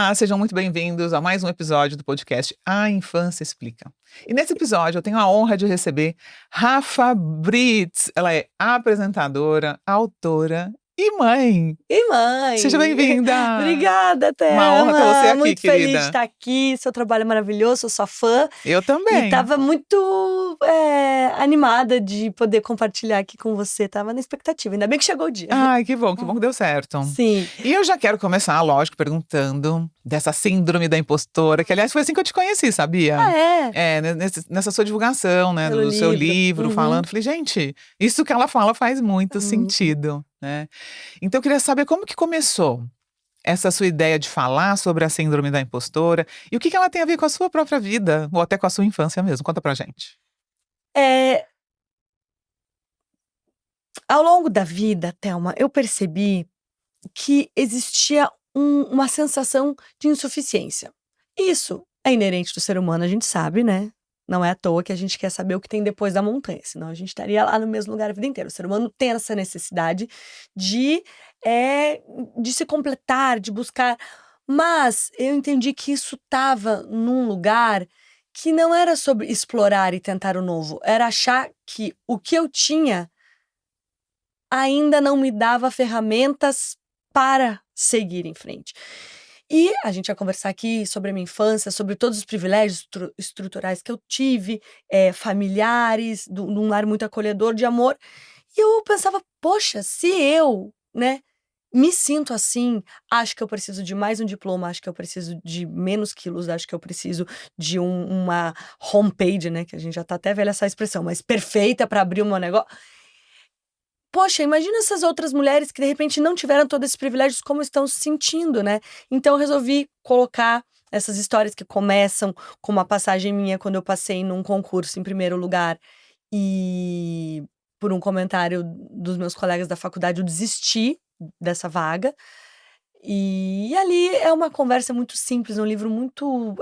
Olá, sejam muito bem-vindos a mais um episódio do podcast A Infância Explica. E nesse episódio eu tenho a honra de receber Rafa Brits. Ela é apresentadora, autora e mãe. E mãe! Seja bem-vinda! Obrigada, Uma honra ter você Thelma! aqui, Muito feliz de querida. estar aqui. Seu trabalho é maravilhoso, sou sua fã. Eu E também. tava muito animada de poder compartilhar aqui com você. Tava na expectativa. Ainda bem que chegou o dia. Ai, que bom que deu certo. Sim. E eu já quero começar, lógico, perguntando dessa síndrome da impostora, que aliás foi assim que eu te conheci, sabia? Ah, é? Nessa sua divulgação, né, Pelo do seu livro. livro, Uhum. falando. Falei, gente, isso que ela fala faz muito sentido, né? Então eu queria saber como que começou essa sua ideia de falar sobre a síndrome da impostora e o que ela tem a ver com a sua própria vida, ou até com a sua infância mesmo. Conta pra gente. Ao longo da vida, Thelma, eu percebi que existia uma sensação de insuficiência. Isso é inerente do ser humano, a gente sabe, né? Não é à toa que a gente quer saber o que tem depois da montanha, senão a gente estaria lá no mesmo lugar a vida inteira. O ser humano tem essa necessidade de se completar, de buscar. Mas eu entendi que isso estava num lugar que não era sobre explorar e tentar o novo, era achar que o que eu tinha ainda não me dava ferramentas para seguir em frente. E a gente vai conversar aqui sobre a minha infância, sobre todos os privilégios estruturais que eu tive, familiares, num lar muito acolhedor de amor. E eu pensava, poxa, se eu, né, me sinto assim, acho que eu preciso de mais um diploma, acho que eu preciso de menos quilos, acho que eu preciso de uma homepage, né, que a gente já tá até velha essa expressão, mas perfeita para abrir o meu negócio. Poxa, imagina essas outras mulheres que de repente não tiveram todos esses privilégios, como estão se sentindo, né? Então eu resolvi colocar essas histórias que começam com uma passagem minha quando eu passei num concurso em primeiro lugar e por um comentário dos meus colegas da faculdade eu desisti dessa vaga. E ali é uma conversa muito simples, um livro muito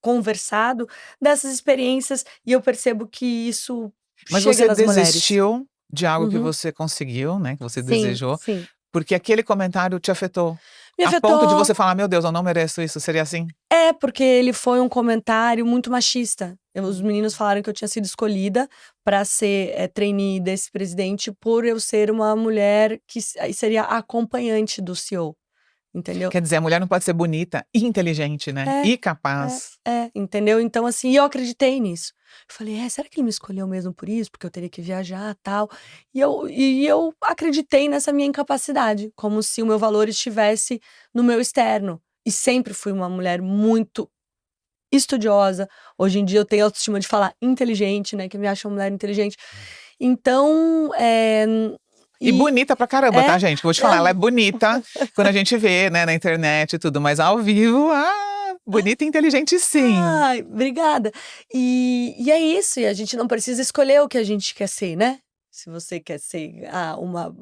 conversado dessas experiências e eu percebo que isso Mas chega você nas mulheres. desistiu de algo que Uhum. você conseguiu, né, que você Sim, desejou, sim. porque aquele comentário te afetou? Me A ponto de afetou. você falar: "Meu Deus, eu não mereço isso", seria assim? É, porque ele foi um comentário muito machista. Os meninos falaram que eu tinha sido escolhida para ser trainee desse presidente por eu ser uma mulher que seria acompanhante do CEO, entendeu? Quer dizer, a mulher não pode ser bonita e inteligente, né, e capaz. Entendeu? Então, assim, eu acreditei nisso. Eu falei, será que ele me escolheu mesmo por isso? Porque eu teria que viajar, tal. E eu acreditei nessa minha incapacidade, como se o meu valor estivesse no meu externo. E sempre fui uma mulher muito estudiosa. Hoje em dia eu tenho a autoestima de falar inteligente, né, que eu me acho uma mulher inteligente. Então, E bonita pra caramba, tá, gente? Vou te falar, ela é É. bonita quando a gente vê, né, na internet e tudo, mas ao vivo, bonita e inteligente sim. Ai, obrigada. E é isso, e a gente não precisa escolher o que a gente quer ser, né. Se você quer ser, uma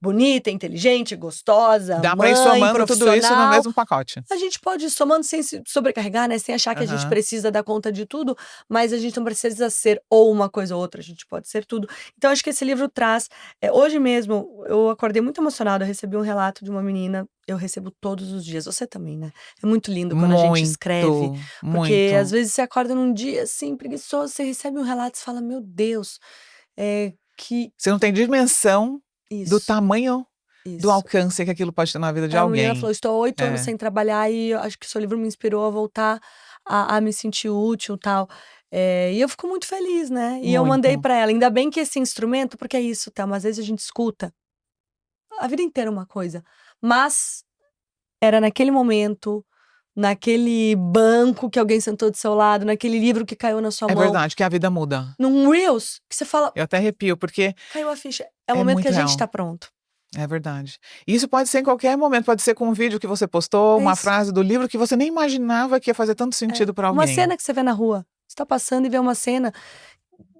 bonita, inteligente, gostosa, Dá pra ir mãe, somando tudo isso no profissional, mesmo pacote. a gente pode ir somando sem se sobrecarregar, né, sem achar que a gente Aham. precisa dar conta de tudo, mas a gente não precisa ser ou uma coisa ou outra, a gente pode ser tudo. Então acho que esse livro traz hoje mesmo eu acordei muito emocionada, eu recebi um relato de uma menina, eu recebo todos os dias, você também, né. É muito lindo quando a gente escreve, Muito, porque muito. às vezes você acorda num dia, assim, preguiçoso, você recebe um relato, você fala: "Meu Deus, que" Você não tem dimensão do Isso, tamanho do isso. alcance que aquilo pode ter na vida de A menina falou: alguém. "Estou há 8 anos É, sem trabalhar e eu acho que o seu livro me inspirou a voltar a me sentir útil, tal". E eu fico muito feliz, né. E eu mandei muito. pra ela, ainda bem que esse instrumento porque é isso, Thelma, às vezes a gente escuta a vida inteira uma coisa, mas era naquele momento, naquele banco que alguém sentou do seu lado, naquele livro que caiu na sua É mão, verdade que a vida muda. num reels que você fala: Eu até arrepio, porque "Caiu a ficha". É o é momento que muito a gente real. tá pronto. É verdade. E isso pode ser em qualquer momento, pode ser com um vídeo que você postou, É uma isso. frase do livro que você nem imaginava que ia fazer tanto É. sentido pra Uma alguém. cena que você vê na rua, você tá passando e vê uma cena,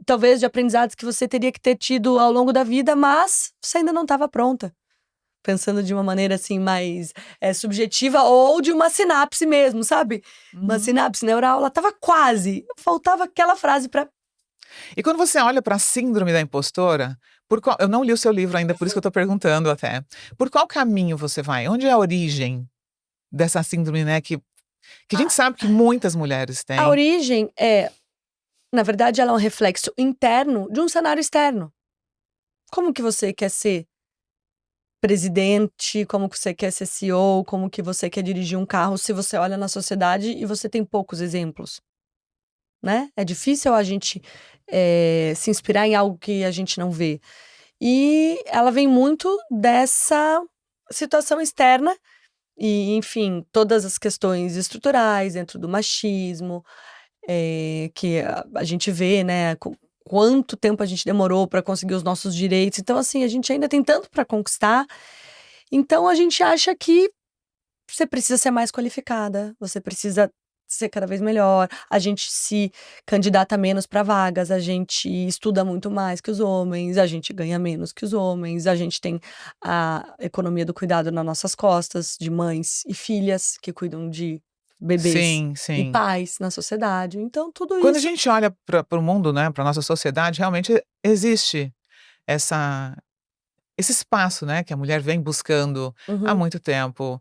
talvez de aprendizados que você teria que ter tido ao longo da vida, mas você ainda não estava pronta. Pensando de uma maneira, assim, mais, subjetiva ou de uma sinapse mesmo, sabe. Uma Uhum. sinapse neural, ela estava quase, faltava aquela frase pra E quando você olha pra síndrome da impostora, por qual eu não li o seu livro ainda, por isso que eu tô perguntando até. Por qual caminho você vai? Onde é a origem dessa síndrome, né, que a gente sabe que muitas mulheres têm. A origem na verdade, ela é um reflexo interno de um cenário externo. Como que você quer ser presidente, como que você quer ser CEO, como que você quer dirigir um carro, se você olha na sociedade e você tem poucos exemplos, né? É difícil a gente se inspirar em algo que a gente não vê. E ela vem muito dessa situação externa e, enfim, todas as questões estruturais dentro do machismo, que a gente vê, né, quanto tempo a gente demorou para conseguir os nossos direitos. Então, assim, a gente ainda tem tanto para conquistar. Então, a gente acha que você precisa ser mais qualificada, você precisa ser cada vez melhor, a gente se candidata menos para vagas, a gente estuda muito mais que os homens, a gente ganha menos que os homens, a gente tem a economia do cuidado nas nossas costas, de mães e filhas que cuidam de bebês Sim, e sim. pais na sociedade. Então, tudo Quando a isso. gente olha para o mundo, né, pra nossa sociedade, realmente existe essa esse espaço, né, que a mulher vem buscando há Uhum, muito tempo,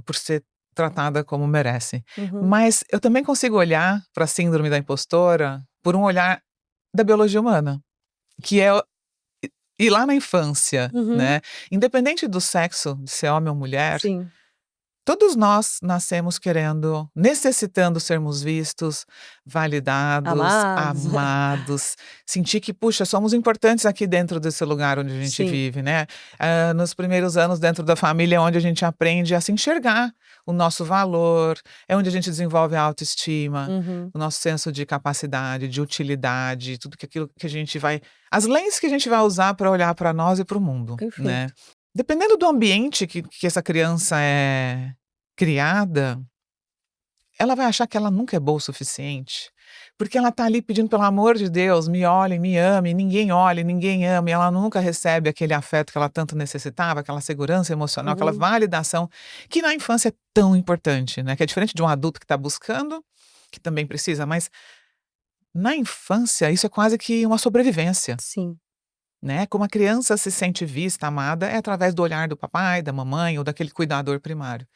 por ser tratada como merece. uhum, Mas eu também consigo olhar para a síndrome da impostora por um olhar da biologia humana, que é ir lá na infância, uhum, né, independente do sexo, de ser homem ou mulher. sim. Todos nós nascemos querendo, necessitando sermos vistos, validados, Amados. amados, sentir que, puxa, somos importantes aqui dentro desse lugar onde a gente Sim. vive, né? Nos primeiros anos dentro da família é onde a gente aprende a se enxergar o nosso valor, é onde a gente desenvolve a autoestima, Uhum, o nosso senso de capacidade, de utilidade, tudo que aquilo que a gente vai, as lentes que a gente vai usar para olhar para nós e para o mundo, né? perfeito. Dependendo do ambiente que essa criança é criada, ela vai achar que ela nunca é boa o suficiente, porque ela tá ali pedindo: "Pelo amor de Deus, me olhe, me ame", ninguém olha, ninguém ama, e ela nunca recebe aquele afeto que ela tanto necessitava, aquela segurança emocional, aquela Uhum, validação, que na infância é tão importante, né, que é diferente de um adulto que está buscando, que também precisa, mas na infância isso é quase que uma sobrevivência, sim. né, como a criança se sente vista, amada, é através do olhar do papai, da mamãe ou daquele cuidador primário.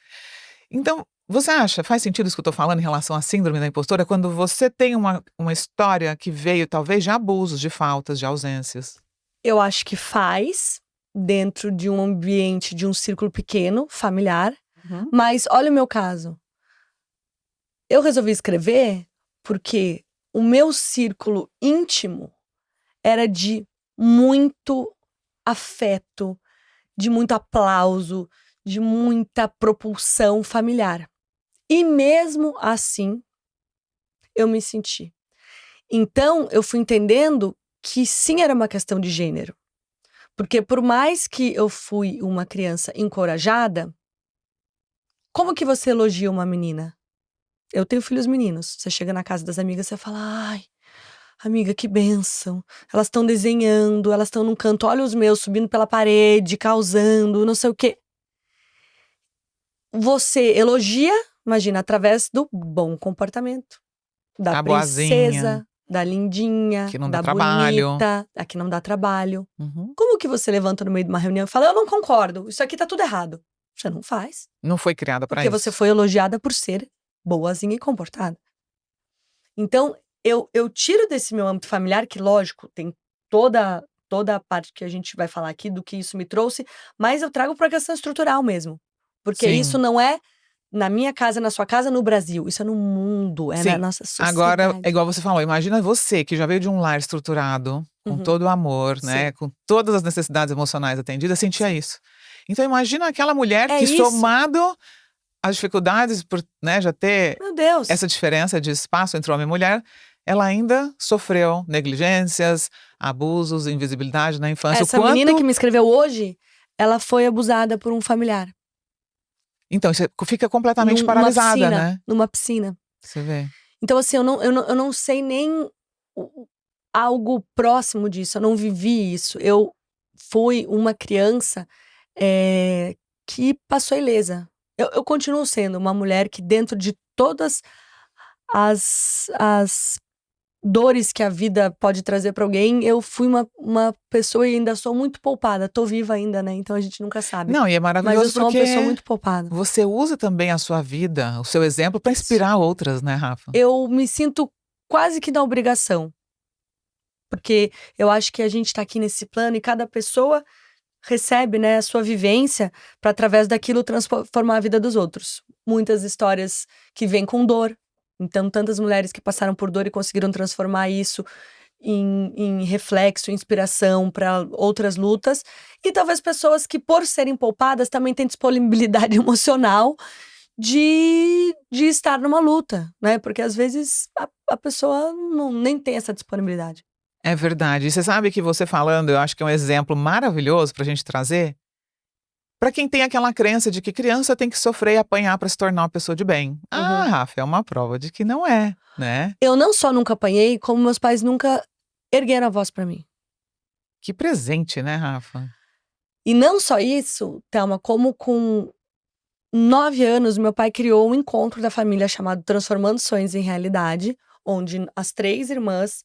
Então, você acha, faz sentido isso que eu estou falando em relação à síndrome da impostora, quando você tem uma história que veio talvez de abusos, de faltas, de ausências? Eu acho que faz, dentro de um ambiente, de um círculo pequeno, familiar, Uhum. mas olha o meu caso. Eu resolvi escrever porque o meu círculo íntimo era de muito afeto, de muito aplauso, de muita propulsão familiar. E mesmo assim, eu me senti. Então, eu fui entendendo que sim, era uma questão de gênero. Porque por mais que eu fui uma criança encorajada, como que você elogia uma menina? Eu tenho filhos meninos. Você chega na casa das amigas, você fala: "Ai, amiga, que bênção. Elas estão desenhando, elas estão num canto, olha os meus subindo pela parede, causando, não sei o quê". Você elogia, imagina, através do bom comportamento, da A boazinha, princesa, da lindinha, que não dá da trabalho. bonita, a que não dá trabalho. Uhum. Como que você levanta no meio de uma reunião e fala: "Eu não concordo, isso aqui tá tudo errado"? Você não faz, Não foi criada para porque você isso. foi elogiada por ser boazinha e comportada. Então, eu tiro desse meu âmbito familiar, que lógico, tem toda a parte que a gente vai falar aqui do que isso me trouxe, mas eu trago pra questão estrutural mesmo. Porque isso Sim, não é na minha casa, na sua casa, no Brasil, isso é no mundo, é na sim. nossa Agora, é sociedade. igual você falou, imagina você que já veio de um lar estruturado, com Uhum, todo o amor, sim, né, com todas as necessidades emocionais atendidas, sentia sim. isso. Então imagina aquela mulher É que isso, somado as dificuldades por, né, já ter meu Deus. essa diferença de espaço entre homem e mulher, ela ainda sofreu negligências, abusos, invisibilidade na infância, o Essa menina que quanto me escreveu hoje, ela foi abusada por um familiar, então você fica completamente paralisada, né, numa piscina. você vê. Então, assim, eu não sei nem algo próximo disso, eu não vivi isso. Eu fui uma criança, eh, que passou ilesa. Eu continuo sendo uma mulher que dentro de todas as dores que a vida pode trazer pra alguém, eu fui uma pessoa e ainda sou muito poupada. Tô viva ainda, né? Então a gente nunca sabe. Não, e é Mas eu maravilhoso sou uma pessoa porque muito poupada. você usa também a sua vida, o seu exemplo, para Isso. inspirar outras, né, Rafa? Eu me sinto quase que na obrigação. Porque eu acho que a gente tá aqui nesse plano e cada pessoa recebe, né, a sua vivência para através daquilo transformar a vida dos outros. Muitas histórias que vêm com dor. Então, tantas mulheres que passaram por dor e conseguiram transformar isso em reflexo, inspiração para outras lutas. E talvez pessoas que, por serem poupadas, também têm disponibilidade emocional de estar numa luta, né? Porque às vezes a pessoa nem tem essa disponibilidade. É verdade. E você sabe que você falando, eu acho que é um exemplo maravilhoso pra gente trazer, pra quem tem aquela crença de que criança tem que sofrer e apanhar pra se tornar uma pessoa de bem. Ah, Uhum. Rafa, é uma prova de que não é, né? Eu não só nunca apanhei, como meus pais nunca ergueram a voz pra mim. Que presente, né, Rafa? E não só isso, Thelma, como com 9 anos, meu pai criou um encontro da família chamado Transformando Sonhos em Realidade, onde as 3 irmãs,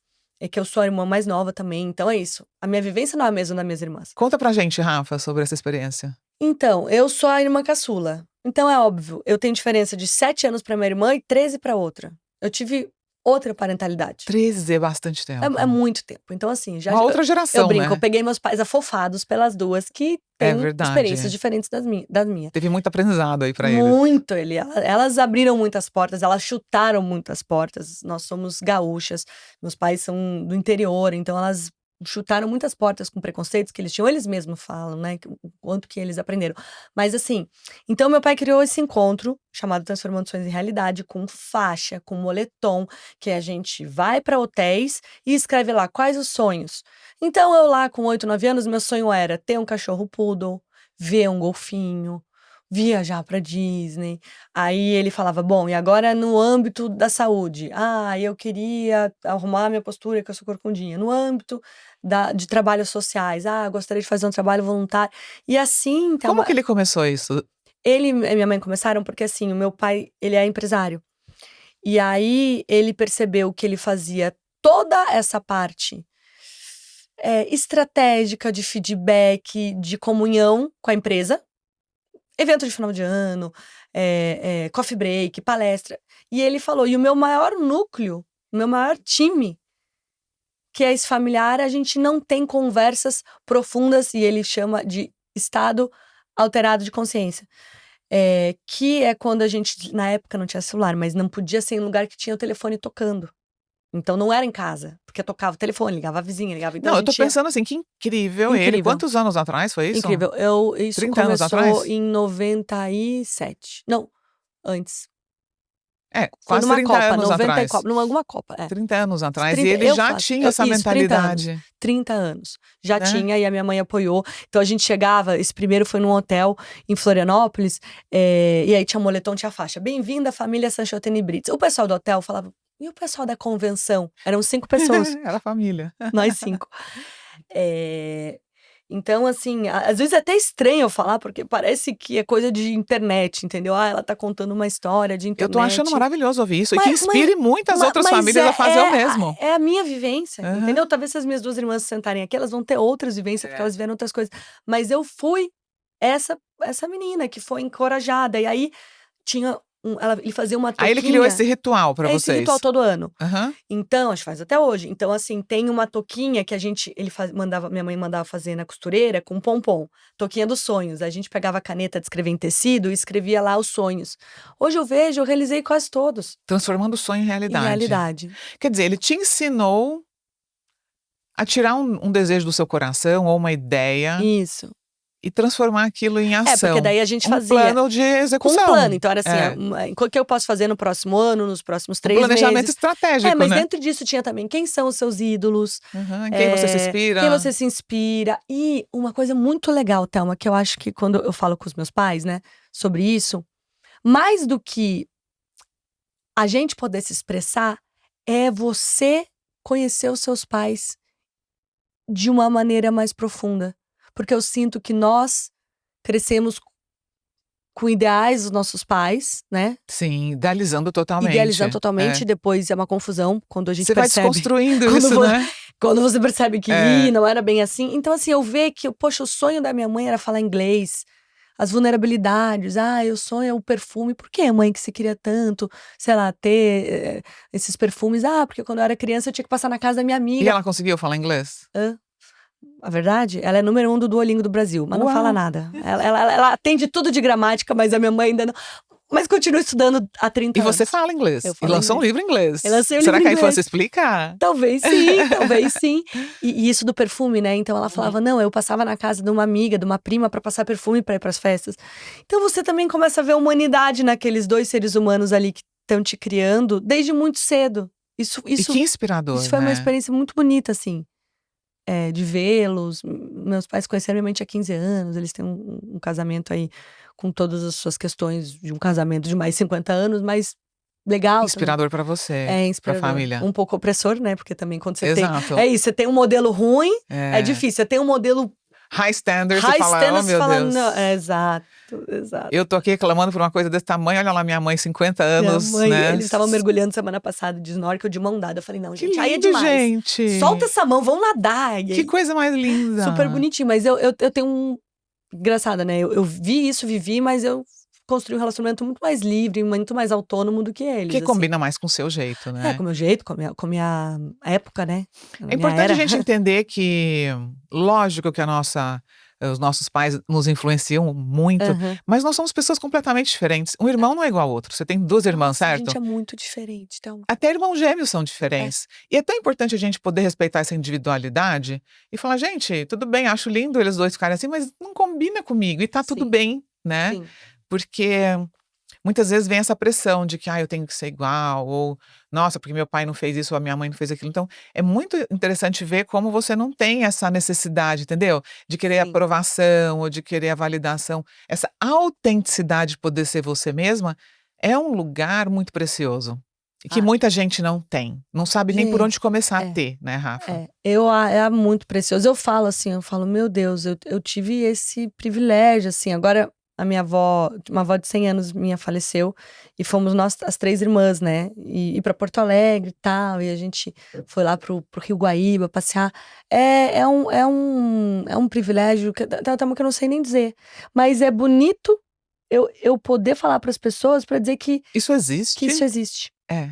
que eu sou a irmã mais nova também, então é isso. A minha vivência não é a mesma das minhas irmãs. Conta pra gente, Rafa, sobre essa experiência. Então, eu sou a irmã caçula. Então é óbvio, eu tenho diferença de 7 anos pra minha irmã e 13 pra outra. Eu tive outra parentalidade. 13 é bastante tempo. É muito tempo. Então, assim, Uma outra eu geração, brinco, eu né? peguei meus pais afofados pelas duas, que É têm experiências verdade. diferentes das minhas. Teve muito aprendizado aí pra eles. Muito, elas abriram muitas portas, elas chutaram muitas portas. Nós somos gaúchas, meus pais são do interior, então elas chutaram muitas portas com preconceitos que eles tinham, eles mesmos falam, né, o quanto que eles aprenderam. Mas assim, então meu pai criou esse encontro chamado Transformando Sonhos em Realidade, com faixa, com moletom, que a gente vai para hotéis e escreve lá quais os sonhos. Então eu lá com 8, 9 anos, meu sonho era ter um cachorro poodle, ver um golfinho, viajar pra Disney. Aí ele falava: "Bom, e agora no âmbito da saúde? Ah, eu queria arrumar minha postura que eu sou corcundinha. No âmbito de trabalhos sociais, ah, gostaria de fazer um trabalho voluntário". E assim, Como Thelma, que ele começou isso? ele e minha mãe começaram porque, assim, o meu pai, ele é empresário. E aí ele percebeu que ele fazia toda essa parte, estratégica, de feedback, de comunhão com a empresa. Evento de final de ano, coffee break, palestra. E ele falou: "E o meu maior núcleo, o meu maior time, que é esse familiar, a gente não tem conversas profundas", e ele chama de estado alterado de consciência. Que é quando a gente, na época não tinha celular, mas não podia ser em lugar que tinha o telefone tocando. Então não era em casa, porque tocava o telefone, ligava a vizinha, então a Não, eu tô gente ia. pensando assim, que incrível ele. Incrível, Quantos anos atrás foi isso? incrível. Isso 30 anos começou atrás? em 97. Não, antes. É, Foi quase numa 30 Copa, anos 90 e atrás. Copa, numa alguma Copa, 30 anos Os atrás. E 30 ele eu já faço, tinha essa isso, 30 anos, mentalidade, 30 anos. Já né? tinha e a minha mãe apoiou. Então a gente chegava, esse primeiro foi num hotel em Florianópolis, e aí tinha moletom, tinha faixa: "Bem-vinda família Sanchotene Brits". O pessoal do hotel falava: "E o pessoal da convenção?". Eram 5 pessoas, Era a família. nós 5. Eh, então, assim, às vezes é até estranho eu falar, porque parece que é coisa de internet, entendeu? Ah, ela tá contando uma história de Eu tô achando internet. maravilhoso ouvir isso e que Mas inspire muitas outras mas famílias a fazer o mesmo. é a minha vivência, Aham. entendeu? Talvez se as minhas 2 irmãs se sentarem aqui, elas vão ter outras vivências, porque É. elas viveram outras coisas. Mas eu fui essa menina que foi encorajada, e aí tinha ele fazia uma Aí ele criou esse touquinha, ritual pra é esse ritual vocês. todo ano. Aham. Então, a gente faz até hoje. Então, assim, tem uma touquinha que minha mãe mandava fazer na costureira com pompom, touquinha dos sonhos. A gente pegava a caneta de escrever em tecido e escrevia lá os sonhos. Hoje eu vejo, eu realizei quase todos, Transformando o sonho em em realidade. realidade. Quer dizer, ele te ensinou a tirar um desejo do seu coração ou uma ideia Isso. e transformar aquilo em Porque ação. daí a gente Um fazia plano de com um plano. execução. Então era assim, É, o que eu posso fazer no próximo ano, nos próximos um 3 planejamento meses. estratégico, Mas né. dentro disso tinha também quem são os seus ídolos, Aham. Em quem você se quem inspira. você se inspira. E uma coisa muito legal, Thelma, que eu acho que quando eu falo com os meus pais, né, sobre isso, mais do que a gente poder se expressar, é você conhecer os seus pais de uma maneira mais profunda. Porque eu sinto que nós crescemos com ideais dos nossos pais, né? Sim, idealizando totalmente. Idealizando totalmente, depois é uma confusão quando a gente Você vai percebe. desconstruindo Quando isso, vo- né? Quando você percebe que É. não era bem assim. Então, assim, eu vejo que, poxa, o sonho da minha mãe era falar inglês. As vulnerabilidades, o sonho é o perfume. Por que, mãe, que você queria tanto, sei lá, ter esses perfumes? Porque quando eu era criança eu tinha que passar na casa da minha E amiga. ela conseguiu falar inglês? A verdade, ela é número 1 do Duolingo do Brasil, mas não Uau. fala nada. Ela atende tudo de gramática, mas a minha mãe ainda não. Mas continua estudando há 30 E anos. você fala inglês. Eu E falo lançou um inglês. livro em inglês. Eu lancei um Será livro que a em infância inglês. explica? Talvez sim, talvez sim. E isso do perfume, né? Então ela falava, não, eu passava na casa de uma amiga, de uma prima, pra passar perfume pra ir pras festas. Então você também começa a ver a humanidade naqueles 2 seres humanos ali que estão te criando desde muito cedo. E que inspirador, Isso foi uma né? experiência muito bonita, assim. De vê-los. Meus pais conheceram minha mãe tinha 15 anos, eles têm um casamento aí com todas as suas questões de um casamento de mais 50 anos, mas legal também. Inspirador pra você, É inspirador. pra família. Um pouco opressor, né? Porque também quando você Exato. tem. É isso, você tem um modelo ruim, é difícil. Você tem um modelo High standards, high você fala, standards, oh meu fala, Deus. não. Exato. Eu tô aqui reclamando por uma coisa desse tamanho, olha lá minha mãe, 50 anos, Minha mãe, né? eles estavam mergulhando semana passada de snorkel de mão dada. Eu falei, não, Que gente, aí é lindo, demais. gente. Solta essa mão, vão nadar. E Que aí, coisa mais linda. super bonitinho, mas eu tenho um. Engraçado, né? Eu vivi, mas eu construí um relacionamento muito mais livre, muito mais autônomo do que eles. Que assim. combina mais com o seu jeito, né? Com o meu jeito, com a minha época, né? É importante a gente entender que, lógico que os nossos pais nos influenciam muito, mas nós somos pessoas completamente diferentes. Um irmão não é igual ao outro. Você tem 2 irmãs, Nossa, certo? A gente é muito diferente, então. Até irmãos gêmeos são diferentes. E é tão importante a gente poder respeitar essa individualidade e falar, gente, tudo bem, acho lindo eles 2 ficarem assim, mas não combina comigo e tá tudo Sim. bem, né? Sim. Porque muitas vezes vem essa pressão de que, eu tenho que ser igual, ou, nossa, porque meu pai não fez isso, ou a minha mãe não fez aquilo. Então, é muito interessante ver como você não tem essa necessidade, entendeu? De querer Sim. aprovação, ou de querer a validação. Essa autenticidade de poder ser você mesma é um lugar muito precioso. E que muita gente não tem. Não sabe nem por onde começar a ter, né, Rafa? É muito precioso. Eu falo, meu Deus, eu tive esse privilégio, assim. Agora, a minha avó, uma avó de 100 anos minha faleceu. E fomos nós, as 3 irmãs, né? E pra Porto Alegre e tal. E a gente foi lá pro Rio Guaíba passear. É um privilégio que eu não sei nem dizer. Mas é bonito eu poder falar pras pessoas pra dizer que Isso existe? que isso existe. É.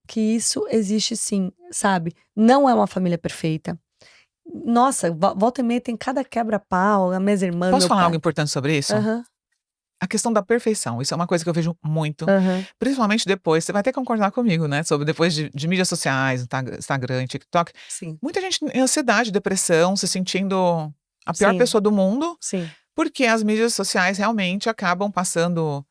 Que isso existe sim, sabe? Não é uma família perfeita. Nossa, volta e meia tem cada quebra-pau, a minhas irmãs, Posso meu falar pai. algo importante sobre isso? A questão da perfeição, isso é uma coisa que eu vejo muito, principalmente depois, você vai até concordar comigo, né, sobre depois de mídias sociais, Instagram, TikTok, Sim. muita gente em ansiedade, depressão, se sentindo a pior Sim. pessoa do mundo, Sim. porque as mídias sociais realmente acabam passando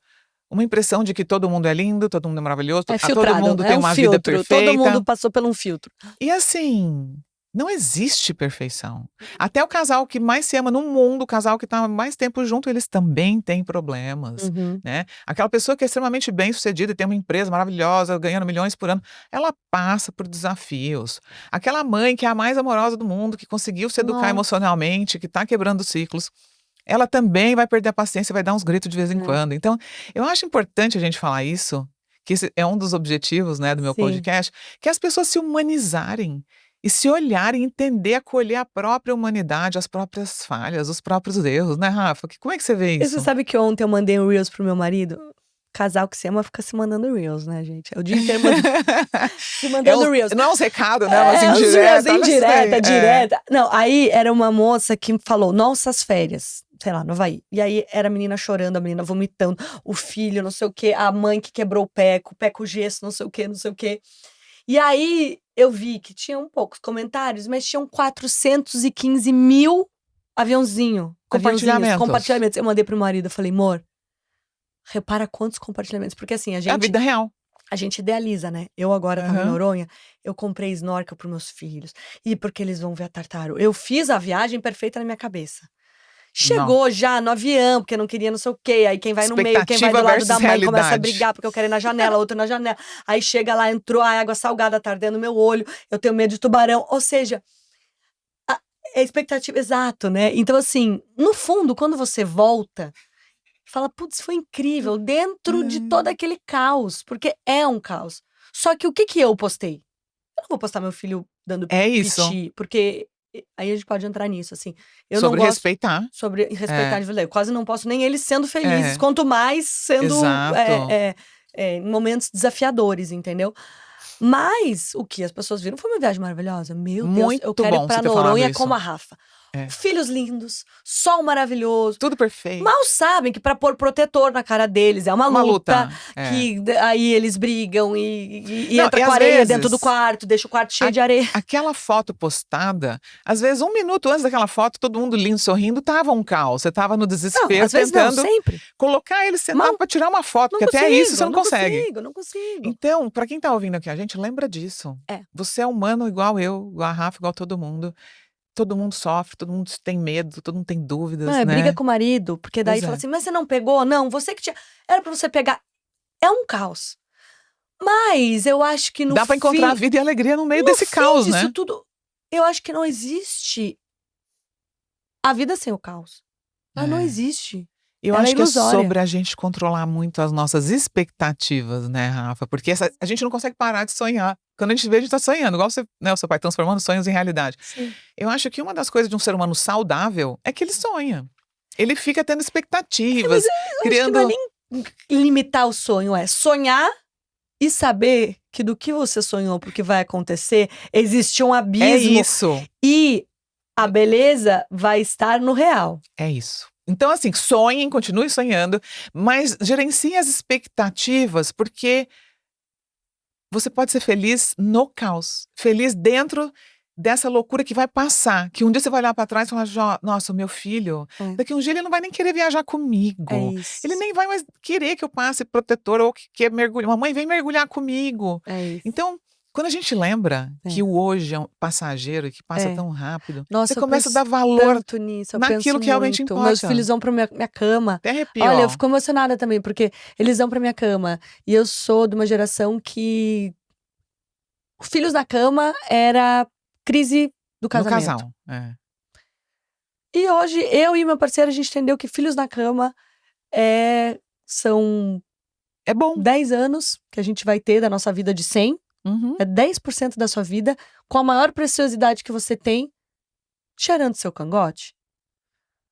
uma impressão de que todo mundo é lindo, todo mundo é maravilhoso, filtrado, todo mundo é tem um uma filtro, vida perfeita. todo mundo passou por um filtro. E assim, não existe perfeição. Até o casal que mais se ama no mundo, o casal que está mais tempo junto, eles também têm problemas, né? Aquela pessoa que é extremamente bem-sucedida e tem uma empresa maravilhosa, ganhando milhões por ano, ela passa por desafios. Aquela mãe que é a mais amorosa do mundo, que conseguiu se educar emocionalmente, que está quebrando ciclos, ela também vai perder a paciência e vai dar uns gritos de vez em quando. Então, eu acho importante a gente falar isso, que esse é um dos objetivos, né, do meu podcast, que as pessoas se humanizarem e se olharem, entender, acolher a própria humanidade, as próprias falhas, os próprios erros, né, Rafa? Como é que você vê isso? Você sabe que ontem eu mandei um Reels pro meu marido? Casal que se ama fica se mandando Reels, né, gente? É o dia inteiro se mandando Reels. Não é uns recados, né? Mas indireta. Direta. Não, aí era uma moça que falou, nossas férias, sei lá, no Havaí. E aí era a menina chorando, a menina vomitando, o filho, não sei o quê, a mãe que quebrou o pé com gesso, não sei o quê, não sei o quê. E aí eu vi que tinham poucos comentários, mas tinham 415 mil compartilhamentos. Eu mandei pro marido, eu falei, amor, repara quantos compartilhamentos, porque assim, É a vida real. A gente idealiza, né? Eu agora tava em Noronha, eu comprei snorkel pros meus filhos, e porque eles vão ver a tartaruga. Eu fiz a viagem perfeita na minha cabeça. Chegou já no avião, porque não queria não sei o quê. Aí quem vai no meio, quem vai do lado da mãe começa a brigar, porque eu quero ir na janela, outro na janela. Aí chega lá, entrou a água salgada, tá ardendo no meu olho, eu tenho medo de tubarão. Ou seja, é expectativa, exato, né? Então, assim, no fundo, quando você volta Fala, putz, foi incrível, dentro de todo aquele caos, porque é um caos. Só que o que eu postei? Eu não vou postar meu filho dando É isso. piti, porque aí a gente pode entrar nisso, assim. Eu Sobre não gosto respeitar. sobre respeitar a individualidade. Eu quase não posto nem eles sendo felizes, É. quanto mais sendo Exato. em momentos desafiadores, entendeu? Mas o que as pessoas viram foi uma viagem maravilhosa. Meu Deus, eu Muito quero ir bom pra você ter falado Noronha isso. como a Rafa. É. Filhos lindos, sol maravilhoso. Tudo perfeito. Mal sabem que pra pôr protetor na cara deles é uma luta. É. Que aí eles brigam e Não, entra e com às areia dentro do vezes, quarto, deixa o quarto cheio de areia. aquela foto postada, às vezes 1 minuto antes daquela foto, todo mundo lindo, sorrindo, tava um caos. Você tava no Não, desespero, às vezes não, tentando sempre. colocar ele sentado Não, pra tirar uma foto, Não porque até isso você não consegue. Não consigo. Então, pra quem tá ouvindo aqui a gente, lembra disso. É. Você é humano igual eu, igual a Rafa, igual todo mundo. Todo mundo sofre, todo mundo tem medo, todo mundo tem dúvidas, Não, é né? briga com o marido, porque daí Pois fala é. assim, mas você não pegou? Não, você que tinha. Era pra você pegar. É um caos. Mas eu acho que no Dá pra encontrar a fim, vida e a alegria no meio no desse fim caos, disso né? tudo, eu acho que não existe a vida sem o caos. Ela não É. existe. Eu Ela é acho que é ilusória. sobre a gente controlar muito as nossas expectativas, né, Rafa? Porque a gente não consegue parar de sonhar. Quando a gente vê, a gente tá sonhando, igual você, né, o seu pai transformando sonhos em realidade. Sim. Eu acho que uma das coisas de um ser humano saudável é que ele sonha. Ele fica tendo expectativas, Eu acho que criando. não é nem limitar o sonho, é sonhar e saber que do que você sonhou pro que vai acontecer, existe um É abismo. isso. E a beleza vai estar no real. É isso. Então, assim, sonhem, continue sonhando, mas gerencie as expectativas, porque você pode ser feliz no caos, feliz dentro dessa loucura que vai passar, que um dia você vai olhar pra trás e falar, nossa, o meu filho, daqui um dia ele não vai nem querer viajar comigo. É isso. Ele nem vai mais querer que eu passe protetor ou que quer mergulhar. Mamãe, vem mergulhar comigo. É isso. Então, quando a gente lembra que o hoje é um passageiro e que passa tão rápido, Nossa, você eu começa a dar penso valor tanto nisso, eu naquilo penso que realmente muito. importa. Meus filhos vão pra minha cama. Até arrepio, Olha, ó. eu fico emocionada também, porque eles vão pra minha cama. E eu sou de uma geração que filhos na cama era crise do No casamento. casal. É. E hoje, eu e meu parceiro, a gente entendeu que filhos na cama são É bom. 10 anos que a gente vai ter da nossa vida de 100. Uhum. É 10% da sua vida, com a maior preciosidade que você tem, cheirando seu cangote.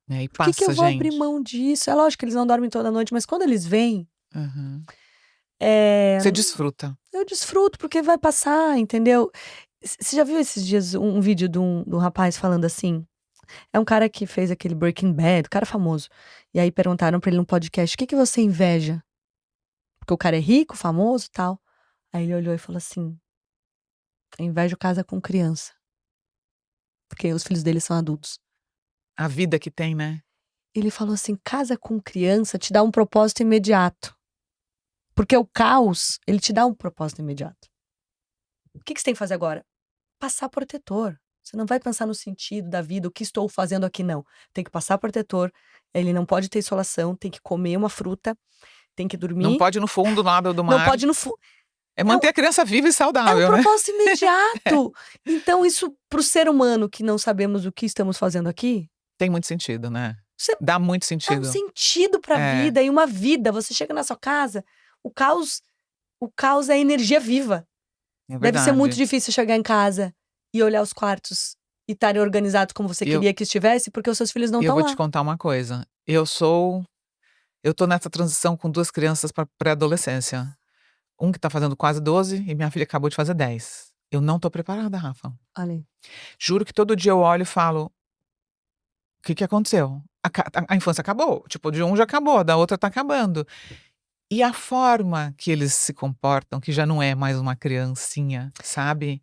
É, e Por passa, que eu vou gente. abrir mão disso? É lógico que eles não dormem toda noite, mas quando eles vêm, Uhum. é, Você desfruta. eu desfruto, porque vai passar, entendeu? Você já viu esses dias um vídeo de um rapaz falando assim? É um cara que fez aquele Breaking Bad, cara famoso. E aí perguntaram pra ele num podcast, o que você inveja? Porque o cara é rico, famoso e tal. Aí ele olhou e falou assim, eu invejo casa com criança. Porque os filhos dele são adultos. A vida que tem, né? Ele falou assim, casa com criança te dá um propósito imediato. Porque o caos, ele te dá um propósito imediato. O que você tem que fazer agora? Passar protetor. Você não vai pensar no sentido da vida, o que estou fazendo aqui, não. Tem que passar protetor, ele não pode ter insolação, tem que comer uma fruta, tem que dormir. Não pode ir no fundo nada do mar. Não pode ir no fundo. É manter a criança viva e saudável, É um né? propósito imediato. Então, isso pro ser humano que não sabemos o que estamos fazendo aqui, tem muito sentido, né? Você dá muito dá sentido. um sentido pra vida. E uma vida, você chega na sua casa, o caos é energia viva. É Deve ser muito verdade. difícil chegar em casa e olhar os quartos e estarem organizados como você queria que estivesse, porque os seus filhos não Eu estão vou lá. te contar uma coisa. Eu tô nessa transição com 2 crianças para pré-adolescência. Um que tá fazendo quase 12 e minha filha acabou de fazer 10. Eu não tô preparada, Rafa. Olha aí. Juro que todo dia eu olho e falo: o que aconteceu? A infância acabou. Tipo, de um já acabou, da outra tá acabando. E a forma que eles se comportam, que já não é mais uma criancinha, sabe?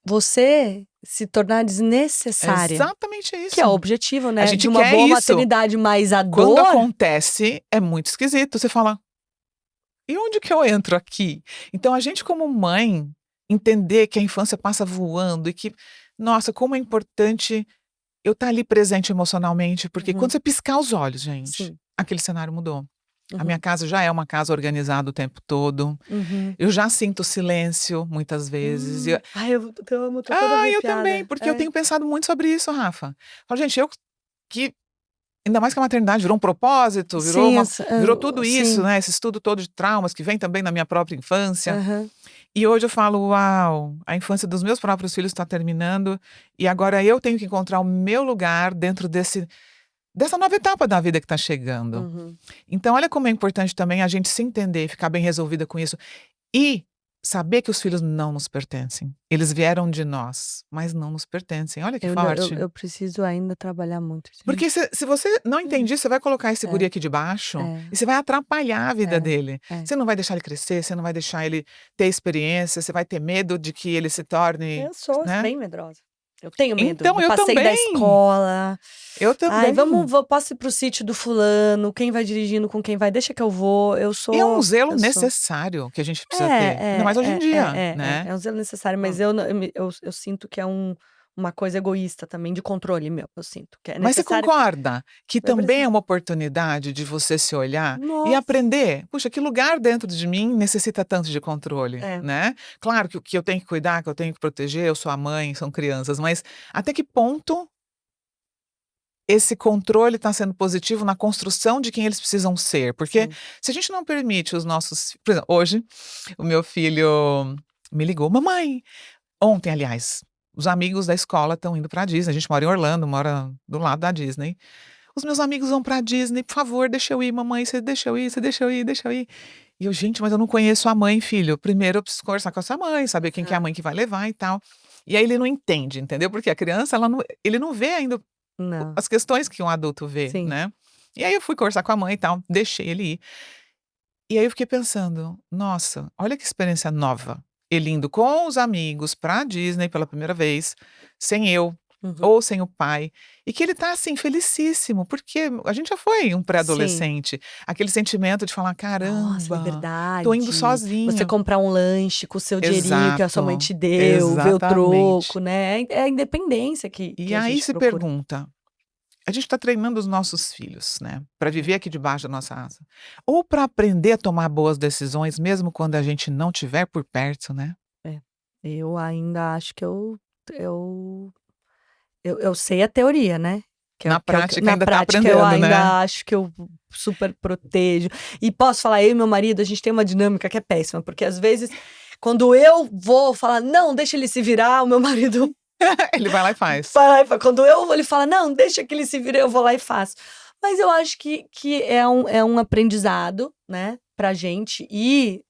Você se tornar É desnecessária. exatamente isso. Que é o objetivo, né? A gente de uma quer boa isso. maternidade, mas a Quando dor... acontece, é muito esquisito. Você fala, e onde que eu entro aqui? Então, a gente como mãe, entender que a infância passa voando e que, nossa, como é importante eu estar ali presente emocionalmente, porque quando você piscar os olhos, gente, Sim. aquele cenário mudou. A minha casa já é uma casa organizada o tempo todo. Eu já sinto silêncio muitas vezes. Ai, eu amo, tô toda eu arrepiada. também, porque eu tenho pensado muito sobre isso, Rafa. Falo, gente, eu que Ainda mais que a maternidade virou um propósito, virou Sim, virou tudo isso, sim. né, esse estudo todo de traumas que vem também da minha própria infância. Aham. E hoje eu falo: "Uau, a infância dos meus próprios filhos está terminando, e agora eu tenho que encontrar o meu lugar dentro dessa nova etapa da vida que está chegando". Uhum. Então olha como é importante também a gente se entender, ficar bem resolvida com isso. E saber que os filhos não nos pertencem. Eles vieram de nós, mas não nos pertencem. Olha que forte. Eu preciso ainda trabalhar muito isso, Porque gente. se você não Uhum. entende isso, você vai colocar esse guri É, aqui debaixo é, e você vai atrapalhar a vida é, dele. é. Você não vai deixar ele crescer, você não vai deixar ele ter experiência, você vai ter medo de que ele se torne, Eu sou né. bem medrosa. Eu tenho medo Então do eu passeio da também, escola. eu "Ai, também. posso ir para o sítio do fulano, quem vai dirigindo com quem vai, deixa que eu vou", E é um zelo eu sou necessário que a gente precisa ter, ainda mais hoje em dia, é né. um zelo necessário, mas Hã. eu sinto que é uma coisa egoísta também, de controle meu, eu sinto que é Mas você necessário. concorda que Eu também é preciso. uma oportunidade de você se olhar e Nossa, aprender: "Puxa, que lugar dentro de mim necessita tanto de controle", é. né. Claro que eu tenho que cuidar, que eu tenho que proteger, eu sou a mãe, são crianças, mas até que ponto esse controle está sendo positivo na construção de quem eles precisam ser? Porque Sim. se a gente não permite os nossos por exemplo, hoje o meu filho me ligou: "Mamãe", ontem aliás, os amigos da escola estão indo pra Disney, a gente mora em Orlando, mora do lado da Disney. "Os meus amigos vão pra Disney, por favor, deixa eu ir mamãe, você deixa eu ir, você deixa eu ir, deixa eu ir". E eu: "Gente, mas eu não conheço a mãe filho, primeiro eu preciso conversar com essa mãe, saber quem que é a Aham. mãe que vai levar e tal". E aí ele não entende, entendeu, porque a criança ela não ele não vê ainda Não. as questões que um adulto vê, Sim. né. E aí eu fui conversar com a mãe e tal, deixei ele ir. E aí eu fiquei pensando: "Nossa, olha que experiência nova". Ele indo com os amigos pra Disney pela primeira vez, sem eu, Uhum. ou sem o pai, e que ele tá, assim, felicíssimo, porque a gente já foi um Sim. pré-adolescente, aquele sentimento de falar: Nossa, "Caramba, tô indo liberdade, você sozinho". comprar um lanche com o seu dinheirinho que a sua mãe Exato, te deu, ver o troco, exatamente. né, é a independência que E a aí gente se procura. pergunta, a gente está treinando os nossos filhos, né, para É, viver aqui debaixo da nossa asa, ou para aprender a tomar boas decisões mesmo quando a gente não estiver por perto, né. é. Eu ainda acho que eu eu sei a teoria, né, Na que é o que prática na ainda está prática eu aprendendo, né. ainda acho que eu super protejo. E posso falar, eu e meu marido, a gente tem uma dinâmica que é péssima, porque às vezes, quando eu vou falar: "Não, deixa ele se virar", o meu marido Ele vai lá e faz. vai lá e quando eu vou, ele fala: "Não, deixa que ele se vire", eu vou lá e faço. Mas eu acho que é um aprendizado, né, pra gente ir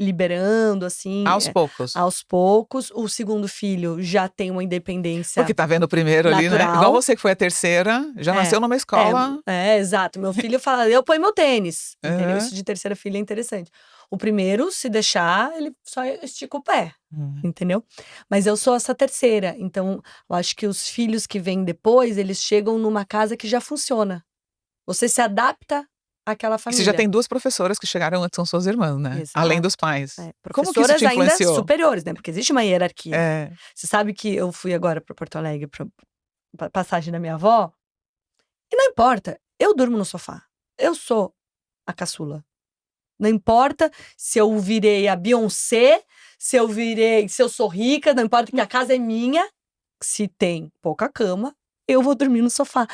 liberando, assim, Aos poucos. aos poucos. O segundo filho já tem uma independência Porque tá vendo o primeiro ali, né, igual natural. você que foi a terceira, já É, nasceu numa escola. exato. Meu filho fala: "Eu ponho meu tênis", entendeu? Aham. Isso de terceira filha é interessante. O primeiro, se deixar, ele só estica o pé, Hum. entendeu? Mas eu sou essa terceira, então eu acho que os filhos que vêm depois, eles chegam numa casa que já funciona. Você se adapta àquela E você já família. tem 2 professoras que chegaram antes, são suas irmãs, né, além dos Exato. pais. É, Como que isso te professoras ainda influenciou? superiores, né, porque existe uma hierarquia. É. Você sabe que eu fui agora para Porto Alegre pra passagem da minha avó, e não importa, eu durmo no sofá. Eu sou a caçula. Não importa se eu virei a Beyoncé, se eu sou rica, não importa que a casa é minha, se tem pouca cama, eu vou dormir no sofá.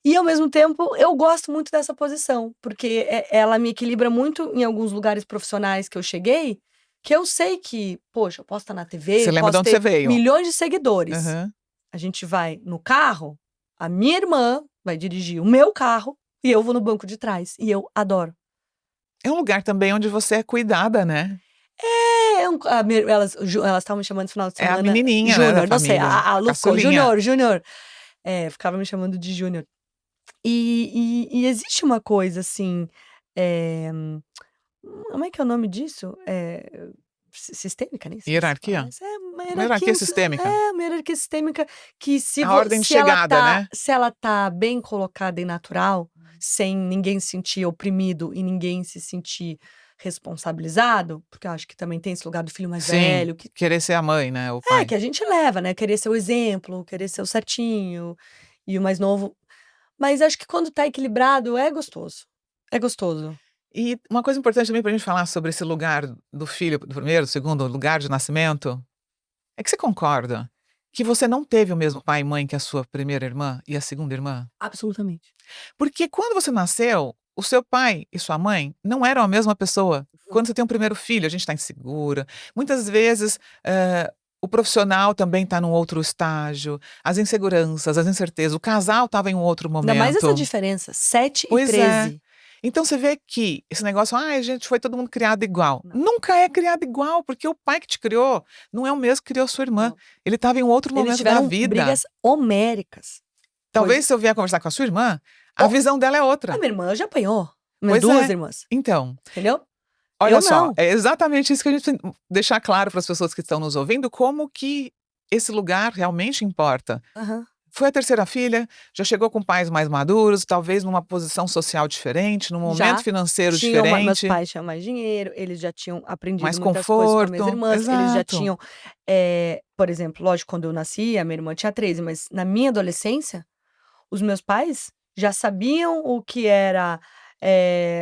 E ao mesmo tempo, eu gosto muito dessa posição, porque ela me equilibra muito em alguns lugares profissionais que eu cheguei, que eu sei que, poxa, eu posso estar na TV, Você eu lembra de posso onde você ter veio. milhões de seguidores. Aham. A gente vai no carro, a minha irmã vai dirigir o meu carro e eu vou no banco de trás. E eu adoro. É um lugar também onde você é cuidada, né. É, elas estavam me chamando no final de É a semana menininha, né, da Júnior, não sei, família, a a Lu ficou: caçulinha. "Júnior, Júnior". Ficava me chamando de Júnior. E existe uma coisa assim, eh, como é que é o nome disso? Sistêmica, nem sei se fala, Hierarquia? mas é Uma hierarquia sistêmica. uma hierarquia sistêmica que A ordem de chegada, né. se ela tá bem colocada e natural, sem ninguém se sentir oprimido e ninguém se sentir responsabilizado, porque eu acho que também tem esse lugar do filho mais Sim, velho que querer ser a mãe, né, o que pai. a gente leva, né, querer ser o exemplo, querer ser o certinho, e o mais novo, mas acho que quando tá equilibrado é gostoso, é gostoso. E uma coisa importante também pra gente falar sobre esse lugar do filho, do primeiro, do segundo lugar de nascimento, é que você concorda que você não teve o mesmo pai e mãe que a sua primeira irmã e a segunda irmã? Absolutamente. Porque quando você nasceu, o seu pai e sua mãe não eram a mesma pessoa. Quando você tem um primeiro filho, a gente está insegura. Muitas vezes, o profissional também está num outro estágio, as inseguranças, as incertezas. O casal estava em um outro Ainda mais essa momento. diferença, 7 e Pois é. 13. Então você vê que esse negócio, ai, gente, foi todo mundo criado igual. Não. Nunca é criado igual, porque o pai que te criou não é o mesmo que criou sua irmã. Não. Ele estava em um outro Eles momento da tiveram vida. brigas homéricas. Talvez se eu vier conversar com a sua irmã, a Oh, visão dela é A outra. minha irmã já apanhou. Minhas Pois duas é. irmãs. Então, Entendeu? olha Eu só, não. é exatamente isso que a gente tem que deixar claro para as pessoas que estão nos ouvindo, como que esse lugar realmente importa. Aham. Foi a terceira filha, já chegou com pais mais maduros, talvez numa posição social diferente, num momento Já financeiro tinham meus diferente, pais tinham mais dinheiro, eles já tinham aprendido mais muitas coisas com as minhas conforto. irmãs, eles já Exato. tinham, por exemplo, lógico, quando eu nasci, a minha irmã tinha 13, mas na minha adolescência, os meus pais já sabiam o que era,